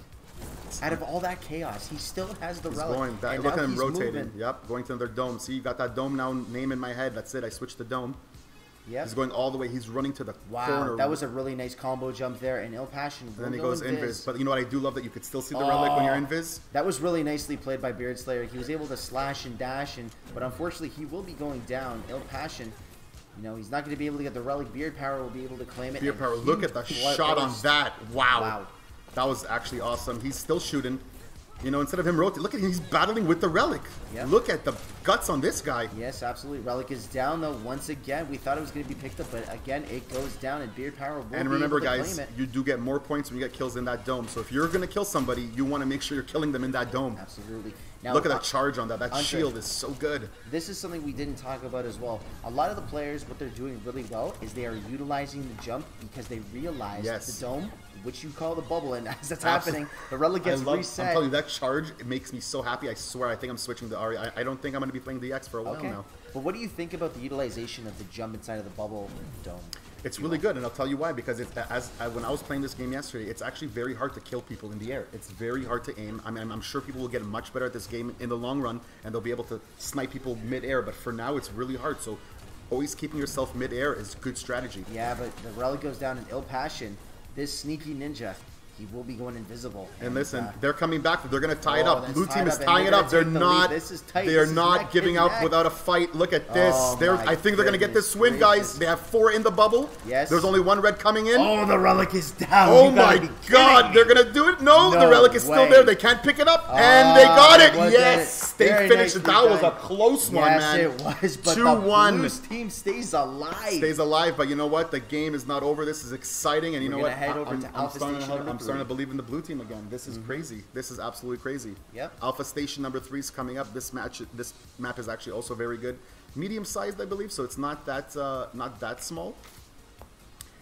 Out of all that chaos, he still has the He's Relic. going. And Look now at him he's rotating. moving. Yep, going to their dome. See, you got that dome now. Name in my head. That's it. I switched the dome. Yep. He's going all the way. He's running to the Wow, corner. that was a really nice combo jump there. And Il Passion will And then he go goes invis. invis. But you know what? I do love that you could still see the relic when you're invis. That was really nicely played by Beard Slayer. He was able to slash and dash, but unfortunately he will be going down. Il Passion, you know, he's not going to be able to get the Relic. Beard Power will be able to claim it. Beard and power. he Look at the shot on that. Wow. Wow. That was actually awesome. He's still shooting. You know, instead of him rotating, look at him. He's battling with the relic. Yep. Look at the guts on this guy. Yes, absolutely. Relic is down though. Once again, we thought it was going to be picked up, but again, it goes down, and Beard Power will And be remember, able to guys, claim it. you do get more points when you get kills in that dome. So if you're going to kill somebody, you want to make sure you're killing them in that dome. Absolutely. Now, Look at that charge on that. That Andre, shield is so good. This is something we didn't talk about as well. A lot of the players, what they're doing really well is they are utilizing the jump because they realize Yes. the dome, which you call the bubble, and as that's Absolutely. happening, the Relic gets I'm reset. telling you, that charge, it makes me so happy. I swear, I think I'm switching to Ari. I don't think I'm going to be playing the X for a while Okay. now. But what do you think about the utilization of the jump inside of the bubble dome? It's really good, and I'll tell you why. Because when I was playing this game yesterday, it's actually very hard to kill people in the air. It's very hard to aim. I mean, I'm sure people will get much better at this game in the long run, and they'll be able to snipe people mid-air. But for now, it's really hard. So always keeping yourself mid-air is good strategy. Yeah, but the Relic goes down in ill passion. This sneaky ninja, he will be going invisible. And listen, they're coming back. They're going to tie it Oh, up. that's Blue tied team up, is and tying they're it gonna up. They're take the not. lead. This is tight. They are This is not neck giving and up neck. without a fight. Look at this. Oh, They're, my I think they're going to get this goodness win, guys. gracious. They have 4 in the bubble. Yes. There's only 1 red coming in. Oh, the Relic is down. Oh You gotta my be God! kidding They're me. gonna do it. No, the No relic is still way. there. They can't pick it up, and they got it. was Yes, it? they Very finished it. nicely That was a done. close one, Yes, man. it was. But the 2-1. Blues team stays alive. Stays alive, but you know what? The game is not over. This is exciting, and you We're know what? gonna head over to Alpha Station number I'm starting to 3. believe in the blue team again. This is crazy. This is absolutely crazy. Yep. Alpha Station number 3 is coming up. This map is actually also very good, medium-sized, I believe. So it's not that small.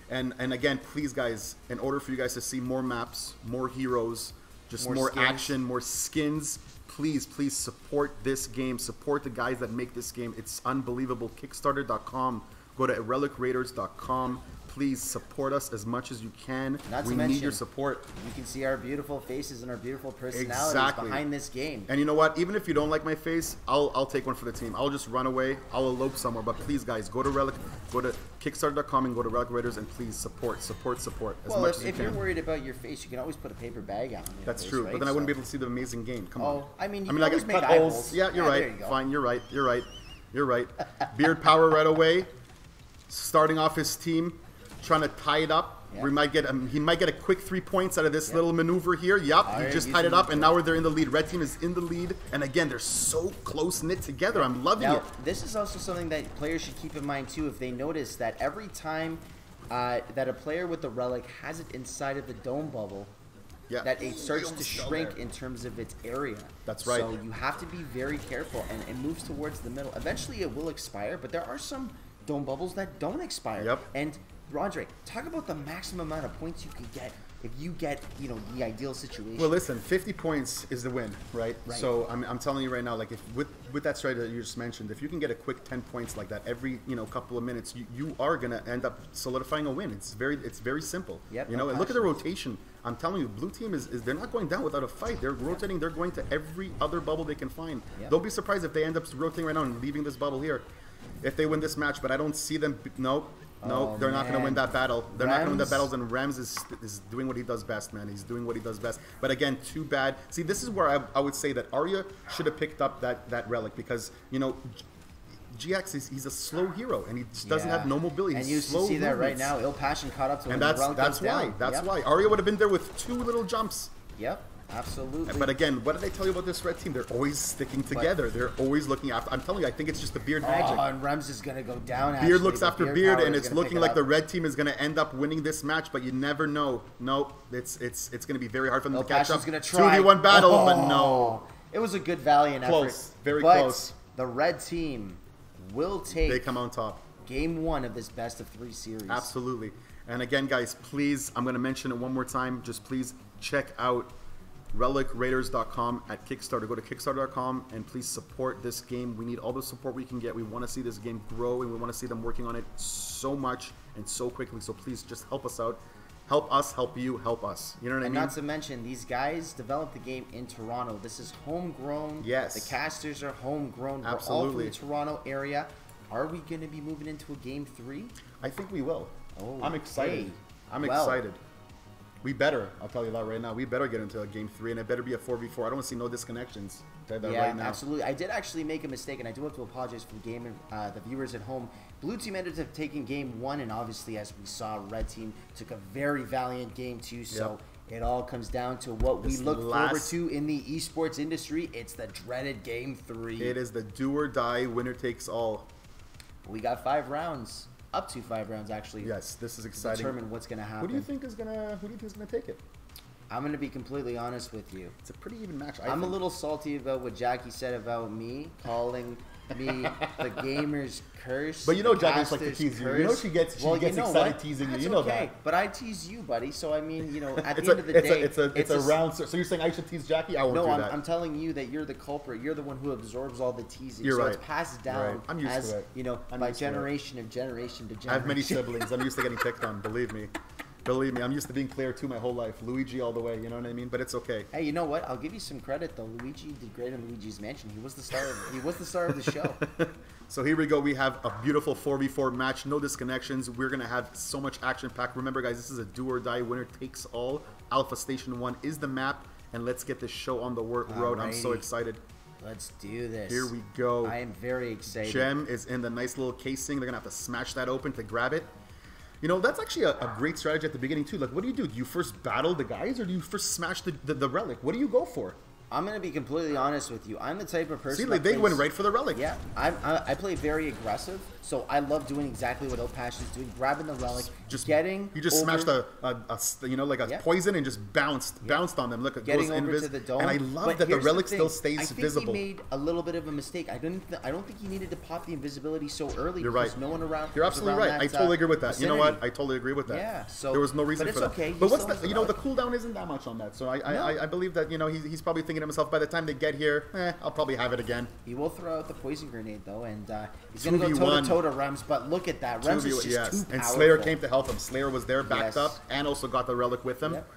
And again, please, guys, in order for you guys to see more maps, more heroes, just More more skins. action, more skins, please support this game. Support the guys that make this game. It's unbelievable. KickStarter.com. Go to relicraiders.com. please support us as much as you can. We need your support. You can see our beautiful faces and our beautiful personalities Exactly. behind this game. And you know what? Even if you don't like my face, I'll take one for the team. I'll just run away. I'll elope somewhere. But please, guys, go to Relic, go to Kickstarter.com and go to Relic Raiders, and please support as much as you can. If you're worried about your face, you can always put a paper bag on. That's true, right? But then I wouldn't be able to see the amazing game. Come on. I mean, I can cut holes. Yeah, you're right. Fine, you're right. Beard power right away. Starting off his team, trying to tie it up. Yeah. He might get a quick 3 points out of this little maneuver here. Yup, he just tied it up, and now they're in the lead. Red team is in the lead, and again, they're so close-knit together. I'm loving it. This is also something that players should keep in mind, too, if they notice that every time that a player with the Relic has it inside of the dome bubble, that it starts to shrink in terms of its area. That's right. So you have to be very careful, and it moves towards the middle. Eventually, it will expire, but there are some dome bubbles that don't expire. Yep. And Roderick, talk about the maximum amount of points you could get if you get, the ideal situation. Well, listen, 50 points is the win, right? So I'm telling you right now, like if with that strategy that you just mentioned, if you can get a quick 10 points like that every couple of minutes, you are gonna end up solidifying a win. It's very simple. Yep, and look at the rotation. I'm telling you, blue team is they're not going down without a fight. They're rotating. They're going to every other bubble they can find. Yep. Don't be surprised if they end up rotating right now and leaving this bubble here. If they win this match, but I don't see them. No, they're not going to win that battle. They're not going to win that battles, and Rams is doing what he does best, man. He's doing what he does best. But again, too bad. See, this is where I would say that Arya should have picked up that Relic because, GX he's a slow hero, and he just doesn't have no mobility. And you see that right now. Ill Passion caught up to him. And that's why. Arya would have been there with 2 little jumps. Yep. Absolutely. But again, what did I tell you about this red team? They're always sticking together. They're always looking after. I'm telling you, I think it's just the beard magic. And Rems is going to go down. Beard looks after beard, and it's looking like the red team is going to end up winning this match. But you never know. No, it's going to be very hard for them to catch up. 2v1 battle, but no. It was a good valiant effort. Very close. The red team will take. They come on top. Game 1 of this best of 3 series. Absolutely. And again, guys, please, I'm going to mention it one more time. Just please check out RelicRaiders.com at Kickstarter. Go to Kickstarter.com and please support this game. We need all the support we can get. We want to see this game grow, and we want to see them working on it so much and so quickly. So please just help us out. Help us, help you, help us. You know what I mean? And not to mention, these guys developed the game in Toronto. This is homegrown. Yes. The casters are homegrown. Absolutely. We're all from the Toronto area. Are we going to be moving into a game 3? I think we will. Oh, I'm excited. I'm excited. We better. I'll tell you that right now. We better get into a game 3, and it better be a 4v4. I don't see no disconnections. Yeah, right now. Absolutely. I did actually make a mistake, and I do have to apologize for the viewers at home. Blue team ended up taking game 1, and obviously, as we saw, red team took a very valiant game 2. So it all comes down to what we look forward to in the esports industry. It's the dreaded game 3. It is the do or die, winner takes all. We got 5 rounds. Up to 5 rounds, actually. Yes, this is exciting. Determine what's going to happen. Who do you think is gonna take it? I'm going to be completely honest with you. It's a pretty even match. I'm a little salty about what Jackie said about me calling me the gamer's curse. But Jackie's like to tease you. You know she gets excited teasing you. You know that. But I tease you, buddy. So I mean, at the end of the day, it's a round. So you're saying I should tease Jackie? I won't do that. No, I'm telling you that you're the culprit. You're the one who absorbs all the teasing. You're right. So it's passed down. Right. I'm used to it. By generation to generation. I have many siblings. I'm used to getting picked on. Believe me. Believe me, I'm used to being Claire 2 my whole life. Luigi all the way, you know what I mean? But it's okay. Hey, you know what? I'll give you some credit though. Luigi did great in Luigi's Mansion. He was the star of the show. So here we go. We have a beautiful 4v4 match. No disconnections. We're going to have so much action packed. Remember, guys, this is a do or die. Winner takes all. Alpha Station 1 is the map. And let's get this show on the road. Alrighty. I'm so excited. Let's do this. Here we go. I am very excited. Gem is in the nice little casing. They're going to have to smash that open to grab it. That's actually a great strategy at the beginning, too. Like, what do? Do you first battle the guys, or do you first smash the relic? What do you go for? I'm going to be completely honest with you. I'm the type of person. See, like they went right for the relic. Yeah, I play very aggressive, so I love doing exactly what Passion is doing, grabbing the relic, You just smashed a poison and just bounced on them. Look, it getting goes over to the dome. And I love that the relic still stays visible. I think he made a little bit of a mistake. I don't think he needed to pop the invisibility so early. You're right. No one around. You're absolutely right. I totally agree with that. Vicinity. You know what? I totally agree with that. Yeah. So there was no reason for that. Okay. But what's the cooldown isn't that much on that. So I believe that he's probably thinking himself, by the time they get here, I'll probably have it again. He will throw out the poison grenade though, and he's going to go toe-to-toe to Rems, but look at that. Rems is just too powerful. And Slayer came to help him. Slayer was there, backed up, and also got the relic with him. Yep.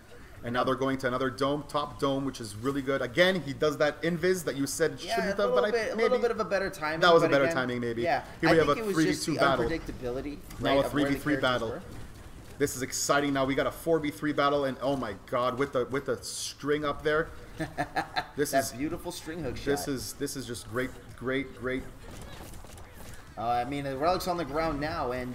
And now they're going to another dome, top dome, which is really good. Again, he does that invis that you said shouldn't have, but a little bit of a better timing. That was a better timing, maybe. Yeah, here we have a it was just 3v2 the battle. Unpredictability. Now right, a 3v3 battle. This is exciting. Now we got a 4v3 battle, and oh my god, with the string up there. This is beautiful string hook shot. This is just great. I mean, the Relic's on the ground now, and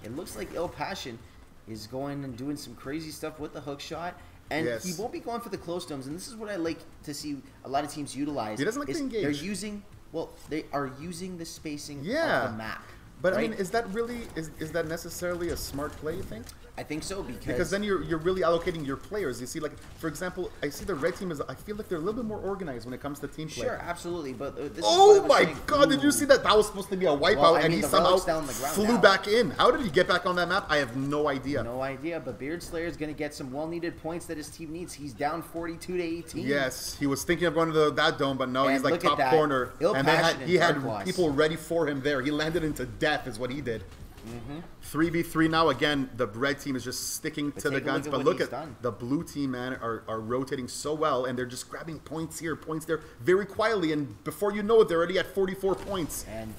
it looks like Ill Passion is going and doing some crazy stuff with the hook shot. And he won't be going for the close domes, and this is what I like to see a lot of teams utilize. He doesn't like to engage. They are using the spacing of the map. But right? I mean, is that really is that necessarily a smart play, you think? I think so, because then you're really allocating your players. You see, like, for example, I see the red team I feel like they're a little bit more organized when it comes to team play. Sure, absolutely. But this oh my god, did you see that? That was supposed to be a wipeout, and he somehow flew back in. How did he get back on that map? I have no idea. No idea, but Beard Slayer is going to get some well-needed points that his team needs. He's down 42 to 18. Yes, he was thinking of going to that dome, but no, he's like top corner. And he had people ready for him there. He landed into death is what he did. 3v3 now. Again, the red team is just sticking to the guns, but look at the blue team, man, are rotating so well, and they're just grabbing points here, points there, very quietly, and before you know it, they're already at 44 points. And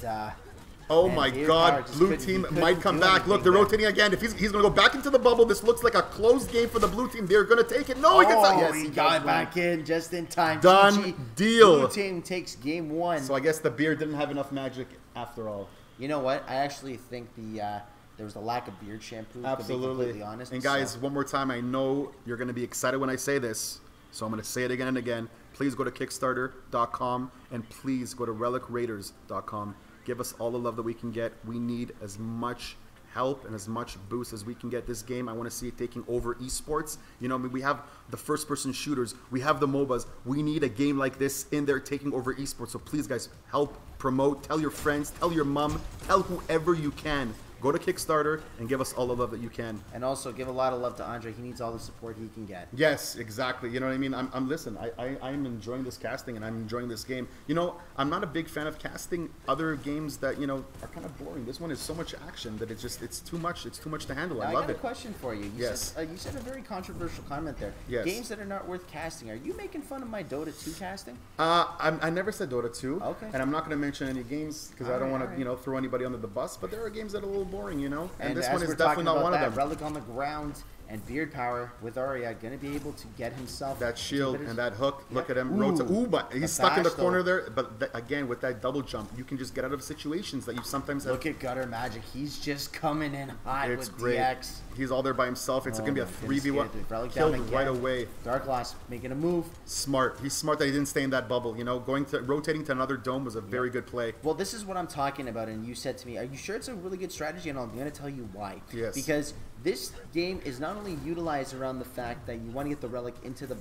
oh my god, blue team might come back. Look, they're rotating again. If he's going to go back into the bubble, this looks like a closed game for the blue team. They're going to take it. No, he gets out. Yes, he got back in just in time. Done deal. Blue team takes game 1. So I guess the beard didn't have enough magic after all. You know what? I actually think there was a lack of beard shampoo. Absolutely. To be completely honest. And guys, one more time, I know you're going to be excited when I say this, so I'm going to say it again and again. Please go to Kickstarter.com and please go to RelicRaiders.com. Give us all the love that we can get. We need as much help and as much boost as we can get this game. I want to see it taking over esports. You know, I mean, we have the first-person shooters. We have the MOBAs. We need a game like this in there taking over esports. So please, guys, help promote. Tell your friends. Tell your mom. Tell whoever you can. Go to Kickstarter and give us all the love that you can. And also give a lot of love to Andre. He needs all the support he can get. Yes, exactly. You know what I mean? Listen, I'm enjoying this casting and I'm enjoying this game. You know, I'm not a big fan of casting other games that, you know, are kind of boring. This one is so much action that it's too much. It's too much to handle. Now, I love got a question for you. You said a very controversial comment there. Yes. Games that are not worth casting. Are you making fun of my Dota 2 casting? I never said Dota 2. Okay. And I'm not going to mention any games because I don't want to, you know, throw anybody under the bus. But there are games that are a little boring, you know. And this one is definitely not one of them. Relic on the ground and Beard Power with Arya going to be able to get himself that shield and that hook. Yeah. Look at him. Ooh, but he's stuck in the corner there. But again, with that double jump, you can just get out of situations that you sometimes have. Look at GutterMagic. He's just coming in hot with great. DX. He's all there by himself. It's going to be a 3v1. Relic killed down right away. Dark Lost making a move. Smart. He's smart that he didn't stay in that bubble. You know, rotating to another dome was a very good play. Well, this is what I'm talking about, and you said to me, "Are you sure it's a really good strategy?" And I'm going to tell you why. Yes. Because this game is not only utilized around the fact that you want to get the Relic into the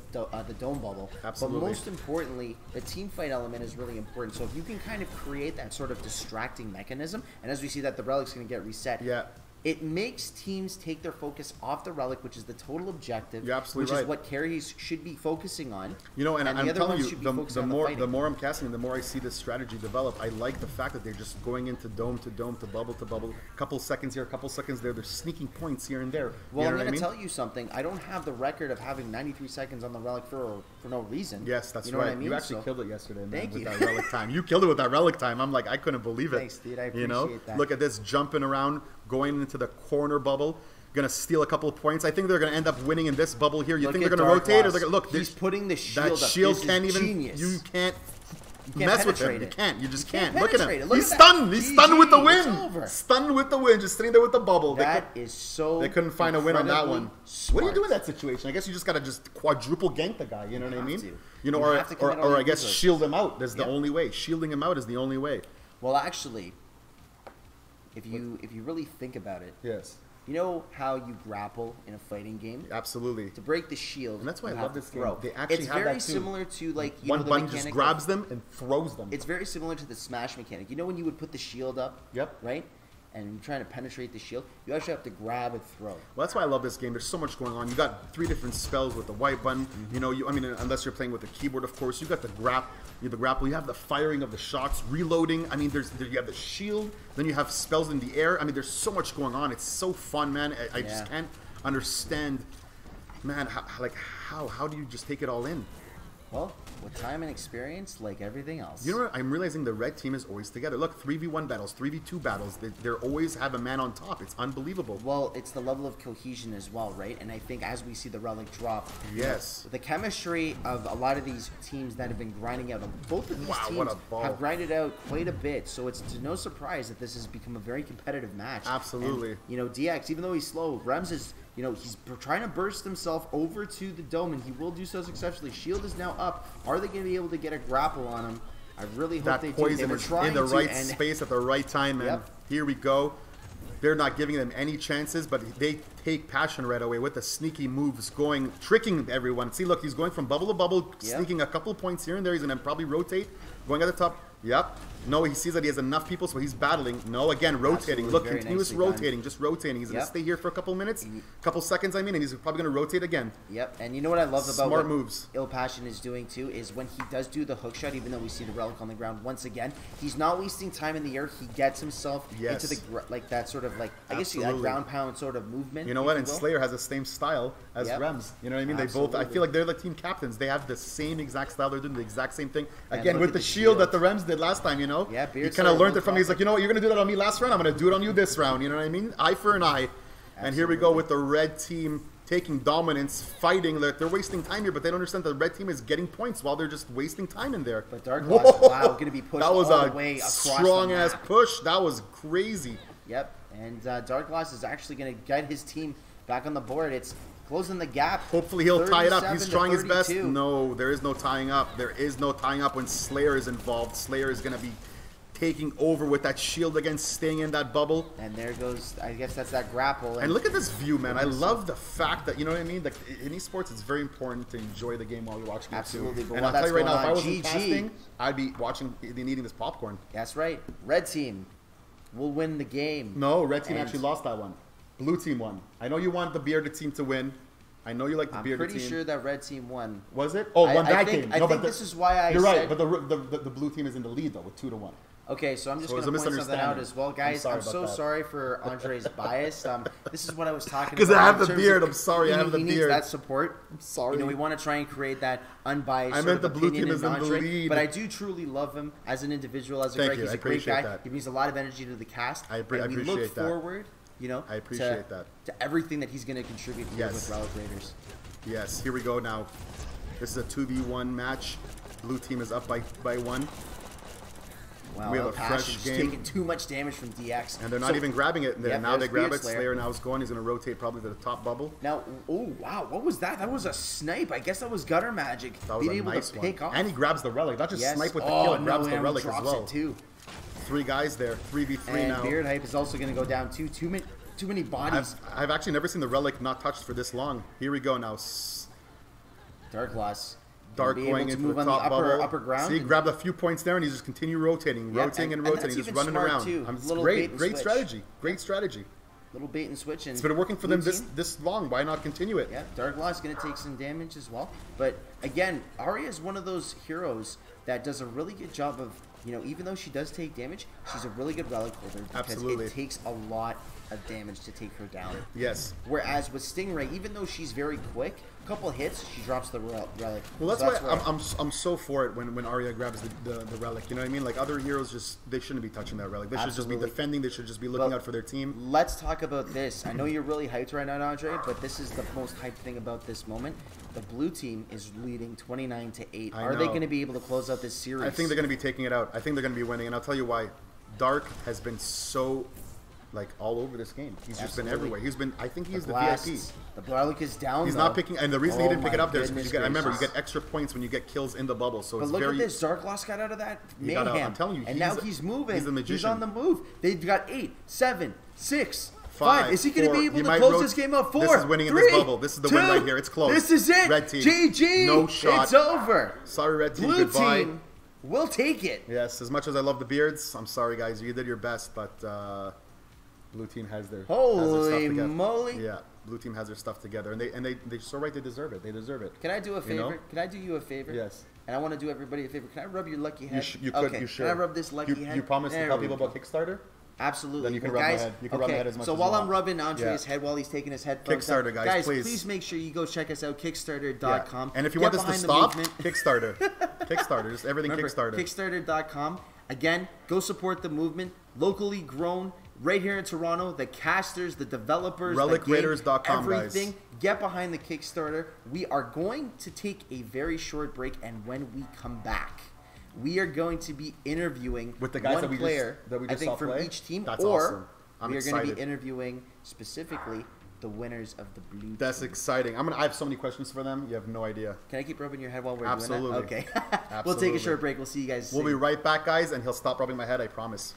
dome bubble, absolutely, but most importantly, the team fight element is really important. So if you can kind of create that sort of distracting mechanism, and as we see that the Relic's going to get reset, it makes teams take their focus off the Relic, which is the total objective, which is what carries should be focusing on. You know, and I'm telling you, the more I'm casting, the more I see this strategy develop. I like the fact that they're just going into dome to bubble to bubble. Couple seconds here, couple seconds there. They're sneaking points here and there. Well, you know I'm going to tell you something. I don't have the record of having 93 seconds on the Relic for no reason. Yes, that's you know right. what I mean? You actually killed it yesterday, man, Thank with you. that Relic time. You killed it with that Relic time. I'm like, I couldn't believe it. Thanks, dude. I appreciate you know? that. Look at this, jumping around, going into the corner bubble. Gonna steal a couple of points. I think they're gonna end up winning in this bubble here. You think they're gonna rotate, or they're gonna look? He's putting the shield up. That shield can't even. Genius. You can't mess with him. You can't. You just can't. Look at him. He's stunned. He's stunned with the win. Stunned with the win. Just sitting there with the bubble. That is so. They couldn't find a win on that one. Smart. What do you do in that situation? I guess you just gotta just quadruple gank the guy. You know what I mean? You know, or I guess shield him out. That's the only way. Shielding him out is the only way. Well, actually, if you really think about it, yes. You know how you grapple in a fighting game? Absolutely. To break the shield, and that's why I love this game. They actually have that too. It's very similar to like one button just grabs them and throws them. It's very similar to the smash mechanic. You know when you would put the shield up? Yep. Right? and you're trying to penetrate the shield, you actually have to grab and throw. Well, that's why I love this game. There's so much going on. You got 3 different spells with the white button. You know, I mean, unless you're playing with the keyboard, of course. You got the grapple. You have the firing of the shots, reloading. I mean, you have the shield. Then you have spells in the air. I mean, there's so much going on. It's so fun, man. I just can't understand, man. How do you just take it all in? Well, with time and experience, like everything else. You know what? I'm realizing the red team is always together. Look, 3v1 battles, 3v2 battles. They always have a man on top. It's unbelievable. Well, it's the level of cohesion as well, right? And I think as we see the Relic drop, yes, the chemistry of a lot of these teams that have been grinding out, both of these teams have grinded out quite a bit. So it's no surprise that this has become a very competitive match. Absolutely. And, you know, DX, even though he's slow, Rems is... You know, he's trying to burst himself over to the dome, and he will do so successfully. Shield is now up. Are they going to be able to get a grapple on him? I really hope they do. That poison is in the right space at the right time, and here we go. They're not giving them any chances, but they take Passion right away with the sneaky moves, tricking everyone. See, look, he's going from bubble to bubble, sneaking a couple points here and there. He's going to probably rotate, going at the top. Yep. No, he sees that he has enough people, so he's battling. No, again, rotating. Absolutely. Look, Very continuous rotating, just rotating. He's going to stay here for a couple minutes, couple seconds, I mean, and he's probably going to rotate again. Yep, and you know what I love about Smart what moves. Ill Passion is doing, too, is when he does do the hook shot, even though we see the Relic on the ground once again, he's not wasting time in the air. He gets himself into the, like, that sort of, like, I guess that ground pound sort of movement. You know what? And Slayer has the same style as Rems. You know what I mean? Absolutely. They both, I feel like they're the team captains. They have the same exact style. They're doing the exact same thing. Again, with the shield that the Rems did last time, you know? Yeah, he kind of learned it from me. He's like, you know what? You're going to do that on me last round. I'm going to do it on you this round. You know what I mean? Eye for an eye. Absolutely. And here we go with the red team taking dominance, fighting. They're wasting time here, but they don't understand that the red team is getting points while they're just wasting time in there. But Dark Glass, wow, going to be pushed all the way across the map. That was a strong-ass push. That was crazy. Yep, and Dark Glass is actually going to get his team back on the board. It's closing the gap. Hopefully he'll tie it up. He's trying his best. No, there is no tying up. There is no tying up when Slayer is involved. Slayer is going to be taking over with that shield again, staying in that bubble. And there goes, I guess that's that grapple. And look at this view, man. I love the fact that, you know what I mean? Like, in esports, it's very important to enjoy the game while you're watching it. Absolutely. And I'll tell you right now, if I wasn't casting, I'd be watching and eating this popcorn. That's right. Red team will win the game. No, red team actually lost that one. Blue team won. I know you want the bearded team to win. I know you like the bearded team. I'm pretty sure that red team won. Was it? Oh, won that game. I think this is why I You're right, but the blue team is in the lead, though, with 2-1. Okay, so I'm just going to point something out as well, guys. I'm so sorry for Andre's bias. This is what I was talking about. Because I have the beard. I'm sorry, I have the beard. He needs that support. I'm sorry. You know, we want to try and create that unbiased I meant the blue team is in the lead. But I do truly love him as an individual, as a great. He's a great guy. He brings a lot of energy to the cast. I appreciate that. And we look forward, you know, I appreciate that. To everything that he's going to contribute here with Relic Raiders. Yes, here we go now. This is a 2v1 match. Blue team is up by 1. Wow, we have a fresh game. Taking too much damage from DX. And they're not even grabbing it. Now they grab it. Slayer now is going. He's going to rotate probably to the top bubble. Now, oh, wow. What was that? That was a snipe. I guess that was GutterMagic. That was a nice one. And he grabs the Relic. Not just snipe with the kill. He grabs the Relic as well. It too. 3 guys there. 3v3 and now. And Beard Hype is also going to go down too. Too many bodies. I've actually never seen the Relic not touched for this long. Here we go now. Dark Glass. Dark going into the top bubble. Upper ground. See, he grabbed a few points there, and he just continue rotating, rotating and rotating, just running around. It's great strategy. Great strategy. Little bait and switch. And it's been working for them this long. Why not continue it? Yeah, Dark Glass is going to take some damage as well. But again, Arya is one of those heroes that does a really good job of, you know, even though she does take damage, she's a really good relic holder because it takes a lot of damage to take her down. Yes. Whereas with Stingray, even though she's very quick, a couple hits, she drops the relic. Well, that's why I'm so for it when Arya grabs the relic. You know what I mean? Like other heroes, they shouldn't be touching that relic. They should just be defending. They should just be looking out for their team. Let's talk about this. I know you're really hyped right now, Andre, but this is the most hyped thing about this moment. The blue team is leading 29-8. Are they going to be able to close out this series? I think they're going to be taking it out. I think they're going to be winning, and I'll tell you why. Dark has been so all over this game. He's just been everywhere. I think he's the VIP. The Relic is down. He's not picking, and the reason he didn't pick it up there is because you get extra points when you get kills in the bubble. So but look at this, Dark Glass got out of that mayhem. I'm telling you, and now he's moving. He's the magician. He's on the move. They've got 8, 7, 6, 5. Is he going to be able to close this game out? 4. This is winning 3, in this bubble. This is the win right here. It's close. This is it. Red team. GG. No shot. It's over. Sorry, red team. Blue Goodbye. Team will take it. Yes, as much as I love the beards, I'm sorry, guys. You did your best, but Blue team has their Holy stuff together. moly! Yeah, blue team has their stuff together, and they so right. They deserve it. They deserve it. Can I do a favor? You know? Can I do you a favor? Yes. And I want to do everybody a favor. Can I rub your lucky head? You could. Okay. You should. Can I rub this lucky head? You promise to There tell we people go. about Kickstarter? Absolutely. Then you can well, rub my guys, head. You can okay. rub my head as much so as while you I'm want. rubbing Andre's head while he's taking his headphones Kickstarter, off, guys, please. please make sure you go check us out, Kickstarter.com. And if you Get want this to behind the stop, movement. Kickstarter. Kickstarter. Just everything Remember, Kickstarter. Kickstarter.com. Again, go support the movement. Locally grown, right here in Toronto. The casters, the developers, RelicRaiders.com, everything. guys. Get behind the Kickstarter. We are going to take a very short break, and when we come back, we are going to be interviewing With the guys one that we player, just I think, saw from play? each team, That's or awesome. I'm we are going to excited. be interviewing specifically the winners of the blue That's team. exciting. I have so many questions for them. You have no idea. Can I keep rubbing your head while we're Absolutely. doing that? Okay. We'll take a Absolutely. short break. We'll see you guys soon. We'll be right back, guys, and he'll stop rubbing my head. I promise.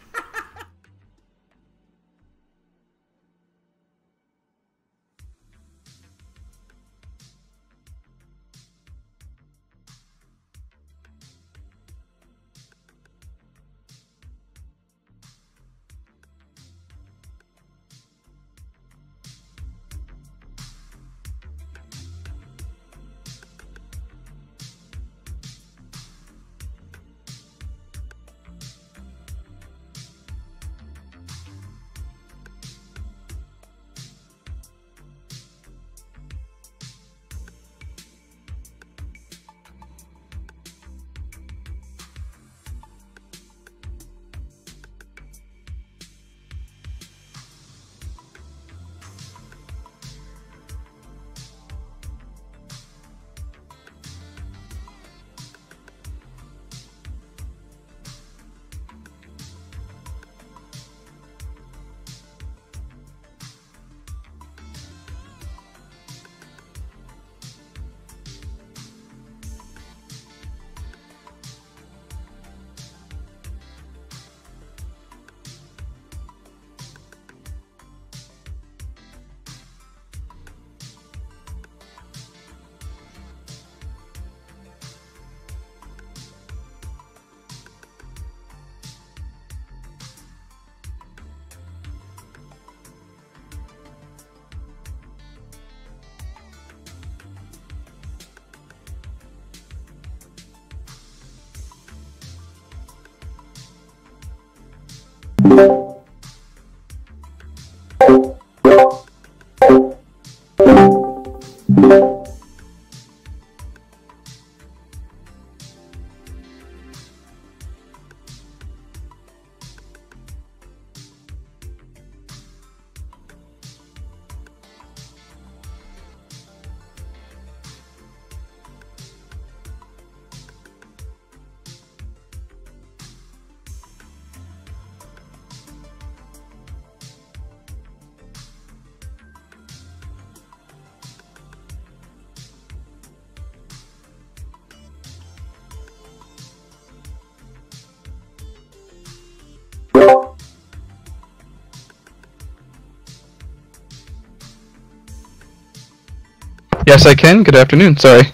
Yes, I can. Good afternoon. Sorry.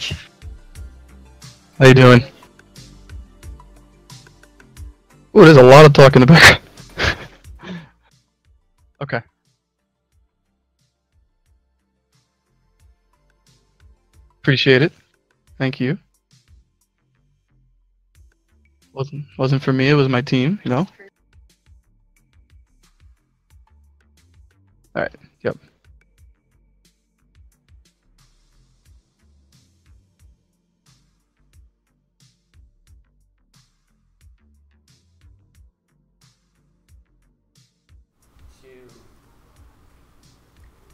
How you doing? Ooh, there's a lot of talk in the back. Okay. Appreciate it. Thank you. Wasn't for me. It was my team. You know. All right. Yep.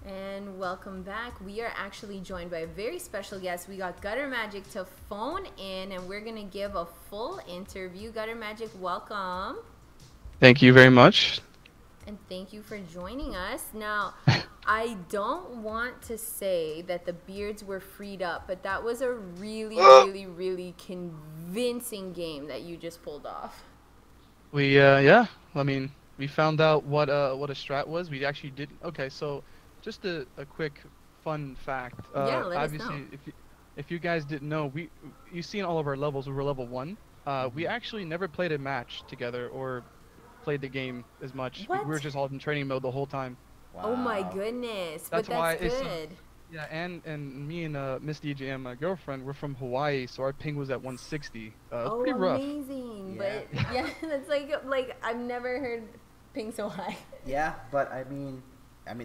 And welcome back. We are actually joined by a very special guest. We got GutterMagic to phone in, and we're going to give a full interview. GutterMagic, welcome. Thank you very much. And thank you for joining us. Now, I don't want to say that the beards were freed up, but that was a really, really convincing game that you just pulled off. We yeah. I mean, we found out what a strat was. We actually did. Okay, so just a quick fun fact. Yeah, let us obviously, know. if you guys didn't know, you seen all of our levels. We were level 1. We actually never played a match together or played the game as much. What? We were just all in training mode the whole time. Wow. Oh my goodness. That's but why that's it's good. Yeah, and me and Miss DJ and my girlfriend, we're from Hawaii, so our ping was at 160. It's Oh, pretty rough. amazing. Yeah. But yeah, that's like I've never heard ping so high. Yeah, but I mean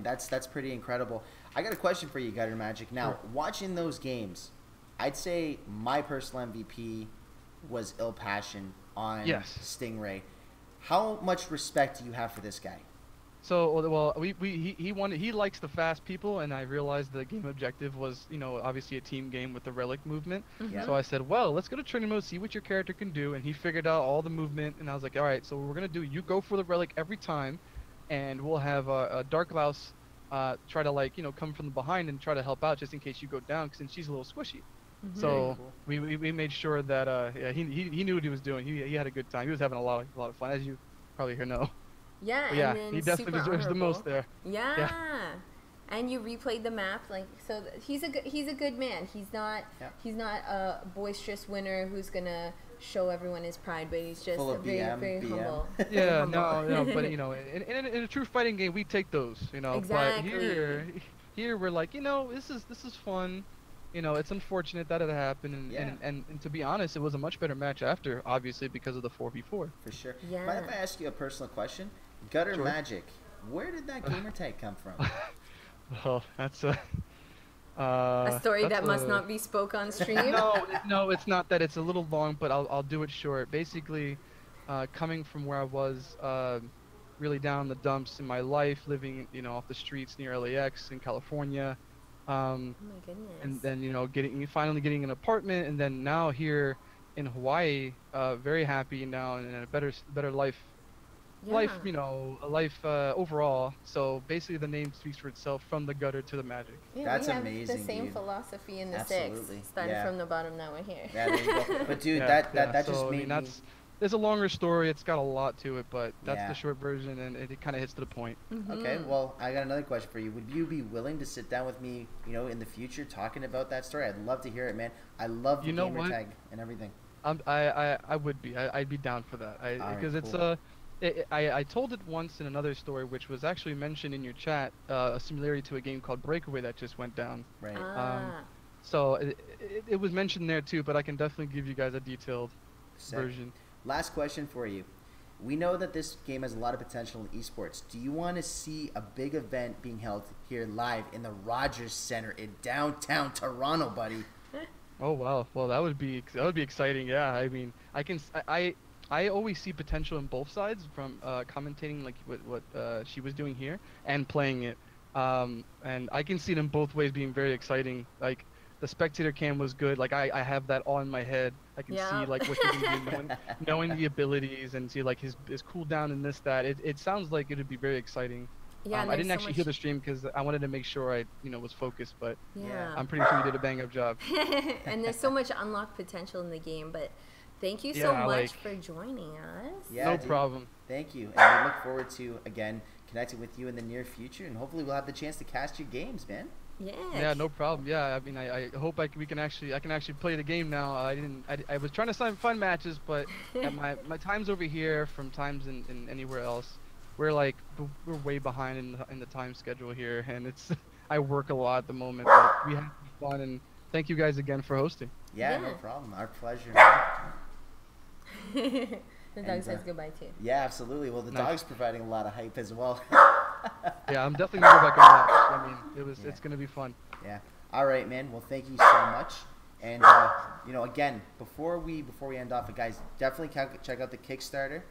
that's pretty incredible. I got a question for you, GutterMagic. Now, Sure. watching those games, I'd say my personal MVP was Ill Passion on Yes. Stingray. How much respect do you have for this guy? So, well, he wanted, he likes the fast people, and I realized the game objective was, you know, obviously a team game with the Relic movement. Yeah. So I said, well, let's go to training mode, see what your character can do, and he figured out all the movement, and I was like, all right, so what we're gonna do, you go for the Relic every time, and we'll have a Dark Louse try to, like, you know, come from the behind and try to help out just in case you go down, since she's a little squishy. So Very cool. we made sure that yeah, he knew what he was doing. He had a good time. He was having a lot of fun, as you probably here know. Yeah, But yeah, and then he definitely super deserves the most honorable. there. Yeah. And you replayed the map, like, so he's a good man. He's not Yeah. he's not a boisterous winner who's gonna show everyone his pride, but he's just Full of very BM. humble. Yeah, Humble. no, but you know, in a true fighting game, we take those, you know. Exactly. But here we're like, you know, this is fun. You know, it's unfortunate that it happened, and, Yeah. and to be honest, it was a much better match after, obviously because of the 4v4. For sure. Yeah. Mind if I ask you a personal question? GutterMagic, where did that gamer tag come from? Well, that's a A story that's that must not be spoke on stream. No, it's not that. It's a little long, but I'll do it short. Basically, coming from where I was, really down in the dumps in my life, living, you know, off the streets near LAX in California, Oh my goodness. and then, you know, finally getting an apartment, and then now here in Hawaii, very happy now and in a better life. Life, you know, a life overall. So basically, the name speaks for itself, from the gutter to the magic. Yeah, That's we have amazing, the same dude. philosophy in the Absolutely. six. Started Yeah. from the bottom, now we're here. Yeah, there you go. But dude, Yeah, that just so, I made mean, me. there's a longer story. It's got a lot to it, but that's Yeah. the short version, and it kind of hits to the point. Okay, well, I got another question for you. Would you be willing to sit down with me, you know, in the future, talking about that story? I'd love to hear it, man. I love the You know gamer what? tag and everything. I would be. I'd be down for that. Alright, Because it's cool. I told it once in another story, which was actually mentioned in your chat, a similarity to a game called Breakaway that just went down. Right. Ah, So it was mentioned there too, but I can definitely give you guys a detailed Sick. version. Last question for you. We know that this game has a lot of potential in esports. Do you want to see a big event being held here live in the Rogers Center in downtown Toronto, buddy? Oh wow, well that would be exciting. Yeah, I mean, I always see potential in both sides, from commentating like what she was doing here and playing it, and I can see it in both ways being very exciting. Like the spectator cam was good. Like I have that all in my head. I can Yeah. see like what she's gonna do, knowing the abilities, and see like his cooldown and this that. It sounds like it would be very exciting. yeah. and I there's didn't so actually much- hear the stream because I wanted to make sure I was focused, but Yeah. I'm pretty sure you did a bang up job. And there's so much unlocked potential in the game, but thank you so Yeah, much like- for joining us. Yeah, No dude. problem. Thank you. And we look forward to, again, connecting with you in the near future. And hopefully we'll have the chance to cast your games, man. Yeah. Yeah, no problem. Yeah, I mean, I hope I can actually play the game now. I was trying to find matches, but at my times over here from times in anywhere else, we're way behind in the time schedule here, and it's I work a lot at the moment. But we have fun, and thank you guys again for hosting. Yeah, no Yeah. problem. Our pleasure, man. The dog And, says goodbye too. Yeah, absolutely. Well, the Nice. dog's providing a lot of hype as well. Yeah, I'm definitely gonna go back and watch. I mean, Yeah. it's gonna be fun. Yeah. All right, man. Well, thank you so much. And you know, again, before we end off, guys, definitely check out the Kickstarter,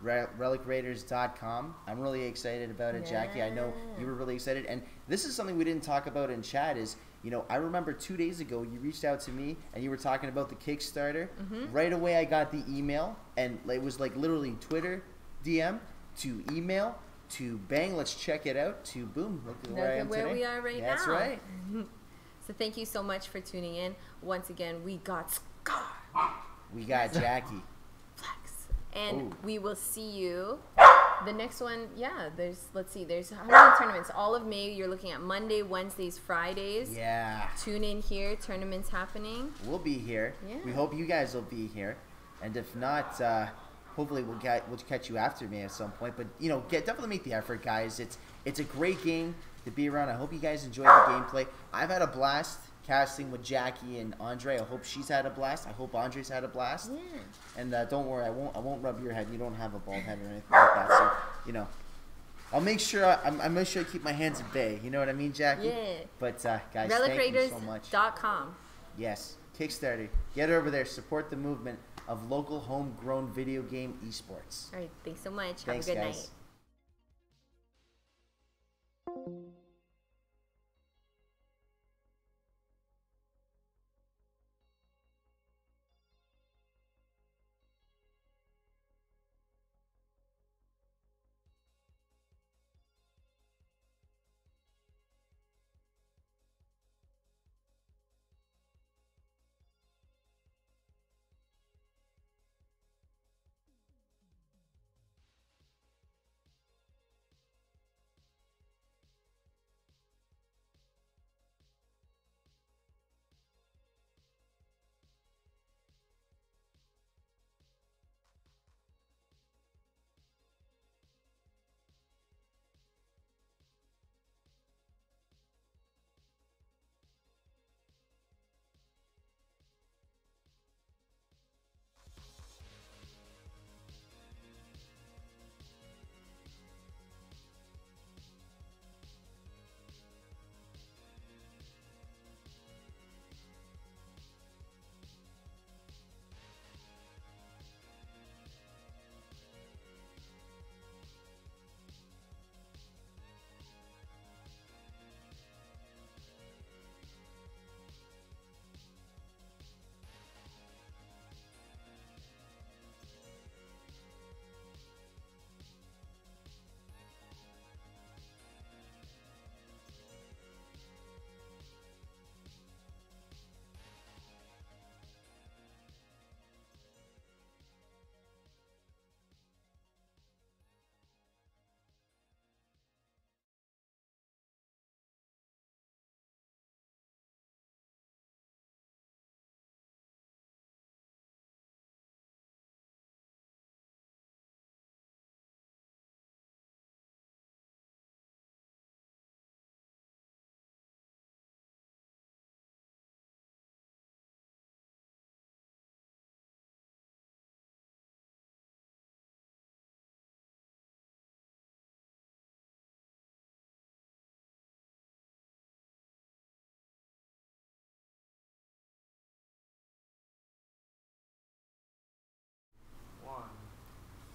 relicraiders.com. I'm really excited about it, Jackie. I know you were really excited, and this is something we didn't talk about in chat. Is, you know, I remember 2 days ago you reached out to me and you were talking about the Kickstarter. Right away, I got the email, and it was like literally Twitter DM to email to bang, let's check it out, to boom, look at where I am where today. we are right now. That's right. So thank you so much for tuning in. Once again, we got Scar We got Jackie. Flex, and Ooh. we will see you. The next one, yeah. There's how many tournaments? All of May. You're looking at Monday, Wednesdays, Fridays. Yeah. Tune in here. Tournaments happening. We'll be here. Yeah. We hope you guys will be here. And if not, hopefully we'll catch you after me at some point. But you know, definitely make the effort, guys. It's a great game to be around. I hope you guys enjoyed the gameplay. I've had a blast casting with Jackie and Andre. I hope she's had a blast. I hope Andre's had a blast. Yeah. And don't worry, I won't rub your head. You don't have a bald head or anything like that. So you know, I'll make sure I make sure I keep my hands at bay. You know what I mean, Jackie? Yeah. But guys, thank you so much. RelicRaiders.com. Yes, Kickstarter. Get over there. Support the movement of local homegrown video game esports. All right. Thanks so much. Thanks, Have a good guys. night.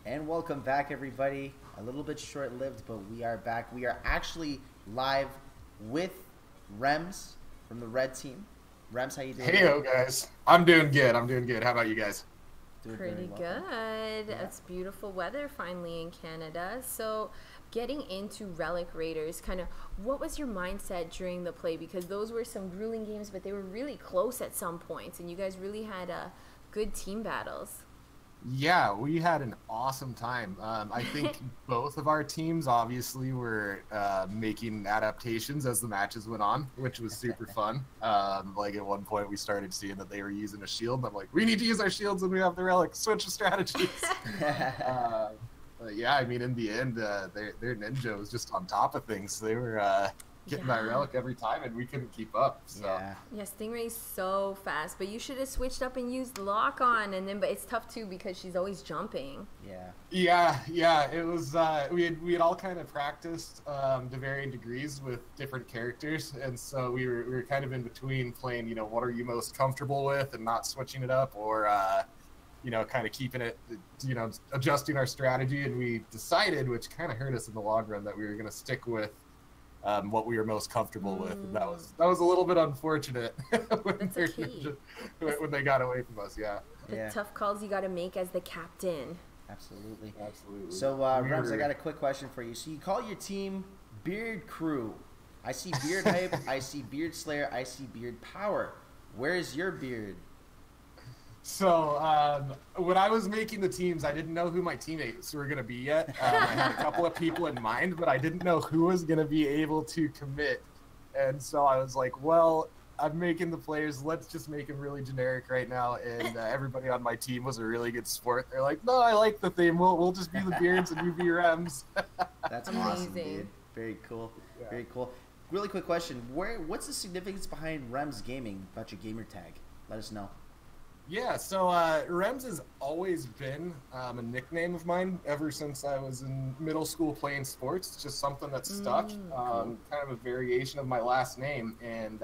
And welcome back, everybody. A little bit short-lived, but we are back. We are actually live with Rems from the red team. Rems, how you doing? Hey, guys. I'm doing good. How about you guys? Doing Pretty well. good. Yeah. It's beautiful weather finally in Canada. So getting into Relic Raiders, kind of what was your mindset during the play? Because those were some grueling games, but they were really close at some points, and you guys really had good team battles. Yeah, we had an awesome time. I think both of our teams obviously were making adaptations as the matches went on, which was super fun. Like at one point we started seeing that they were using a shield. And I'm like, we need to use our shields when we have the relic. Switch of strategies. But yeah, I mean, in the end, their ninja was just on top of things. They were getting that relic every time, and we couldn't keep up. So. Yeah, Stingray's so fast, but you should have switched up and used lock on, but it's tough too because she's always jumping. Yeah. It was we had all kind of practiced to varying degrees with different characters, and so we were kind of in between playing. You know, what are you most comfortable with, and not switching it up, or kind of keeping it, adjusting our strategy. And we decided, which kind of hurt us in the long run, that we were going to stick with what we were most comfortable with. And that was a little bit unfortunate when they got away from us. The tough calls you got to make as the captain. Absolutely. So, Rems, I got a quick question for you. So you call your team Beard Crew. I see Beard Hype, I see Beard Slayer, I see Beard Power. Where's your beard? So when I was making the teams, I didn't know who my teammates were going to be yet. I had a couple of people in mind, but I didn't know who was going to be able to commit. And so I was like, well, I'm making the players. Let's just make them really generic right now. And everybody on my team was a really good sport. They're like, no, I like the theme. We'll just be the Beards and you be Rems. That's awesome, Amazing. dude. Very cool. Yeah. Very cool. Really quick question: what's the significance behind Rems Gaming about your gamer tag? Let us know. Yeah, so Rems has always been a nickname of mine ever since I was in middle school playing sports. It's just something that's stuck, kind of a variation of my last name, and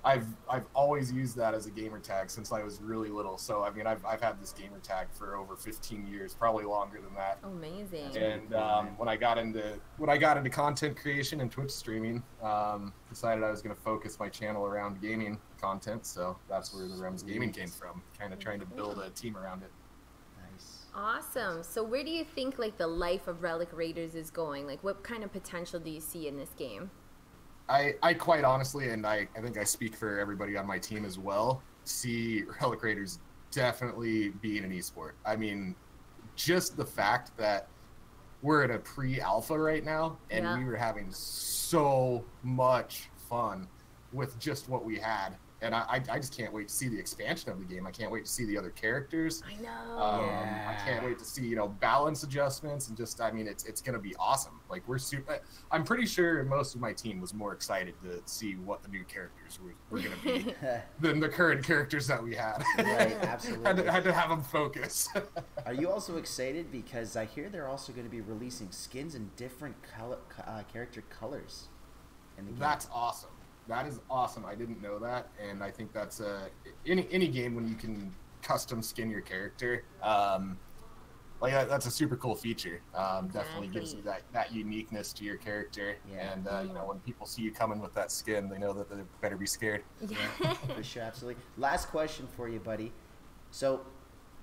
I've always used that as a gamer tag since I was really little. So I mean, I've had this gamer tag for over 15 years, probably longer than that. Amazing. And when I got into content creation and Twitch streaming, decided I was going to focus my channel around gaming content. So that's where the Rems Gaming came from. Kind of trying to build a team around it. Nice. Awesome. So where do you think like the life of Relic Raiders is going? Like what kind of potential do you see in this game? I quite honestly, and I think I speak for everybody on my team as well, see Relic Raiders definitely being an esport. I mean, just the fact that we're in a pre-alpha right now, and we were having so much fun with just what we had. And I just can't wait to see the expansion of the game. I can't wait to see the other characters. I know. I can't wait to see, balance adjustments and just, I mean, it's going to be awesome. Like I'm pretty sure most of my team was more excited to see what the new characters were going to be than the current characters that we had. Right, absolutely. had to have them focus. Are you also excited because I hear they're also going to be releasing skins in different character colors in the game? That's awesome. That is awesome. I didn't know that, and I think that's any game when you can custom skin your character, that's a super cool feature. Definitely gives you that uniqueness to your character, and when people see you coming with that skin, they know that they better be scared. Yeah. For sure, absolutely. Last question for you, buddy. So,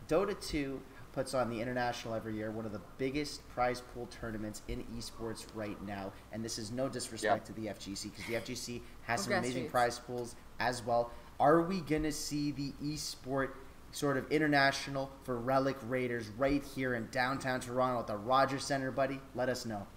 Dota 2 puts on the International every year, one of the biggest prize pool tournaments in esports right now. And this is no disrespect to the FGC, because the FGC has some amazing prize pools as well. Are we going to see the esport sort of international for Relic Raiders right here in downtown Toronto at the Rogers Center, buddy? Let us know.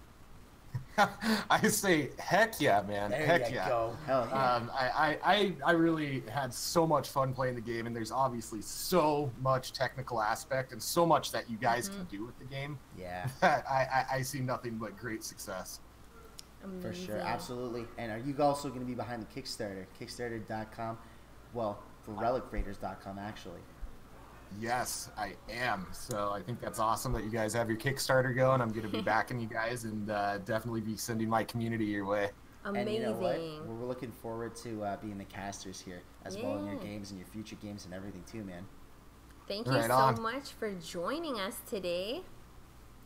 I say, heck yeah, man. Heck yeah. Go. Hell yeah. I really had so much fun playing the game, and there's obviously so much technical aspect and so much that you guys can do with the game. Yeah. I see nothing but great success. Amazing. For sure, absolutely. And are you also going to be behind the Kickstarter? Kickstarter.com. Well, for RelicRaiders.com, actually. Yes, I am. So I think that's awesome that you guys have your Kickstarter going. I'm going to be backing you guys and definitely be sending my community your way. Amazing. And you know what? We're looking forward to being the casters here as well in your games and your future games and everything too, man. Thank you so much for joining us today.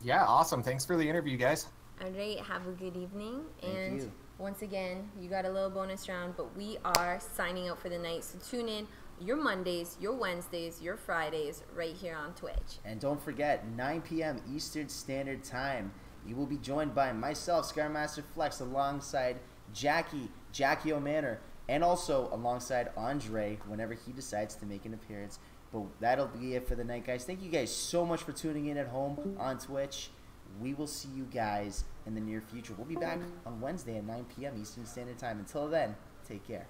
Yeah, awesome. Thanks for the interview, guys. All right, have a good evening. Thank you. Once again, you got a little bonus round, but we are signing out for the night. So tune in your Mondays, your Wednesdays, your Fridays right here on Twitch. And don't forget, 9 p.m. Eastern Standard Time, you will be joined by myself, Scarmaster Flex, alongside Jackie O'Manor, and also alongside Andre whenever he decides to make an appearance. But that'll be it for the night, guys. Thank you guys so much for tuning in at home on Twitch. We will see you guys in the near future. We'll be back on Wednesday at 9 p.m. Eastern Standard Time. Until then, take care.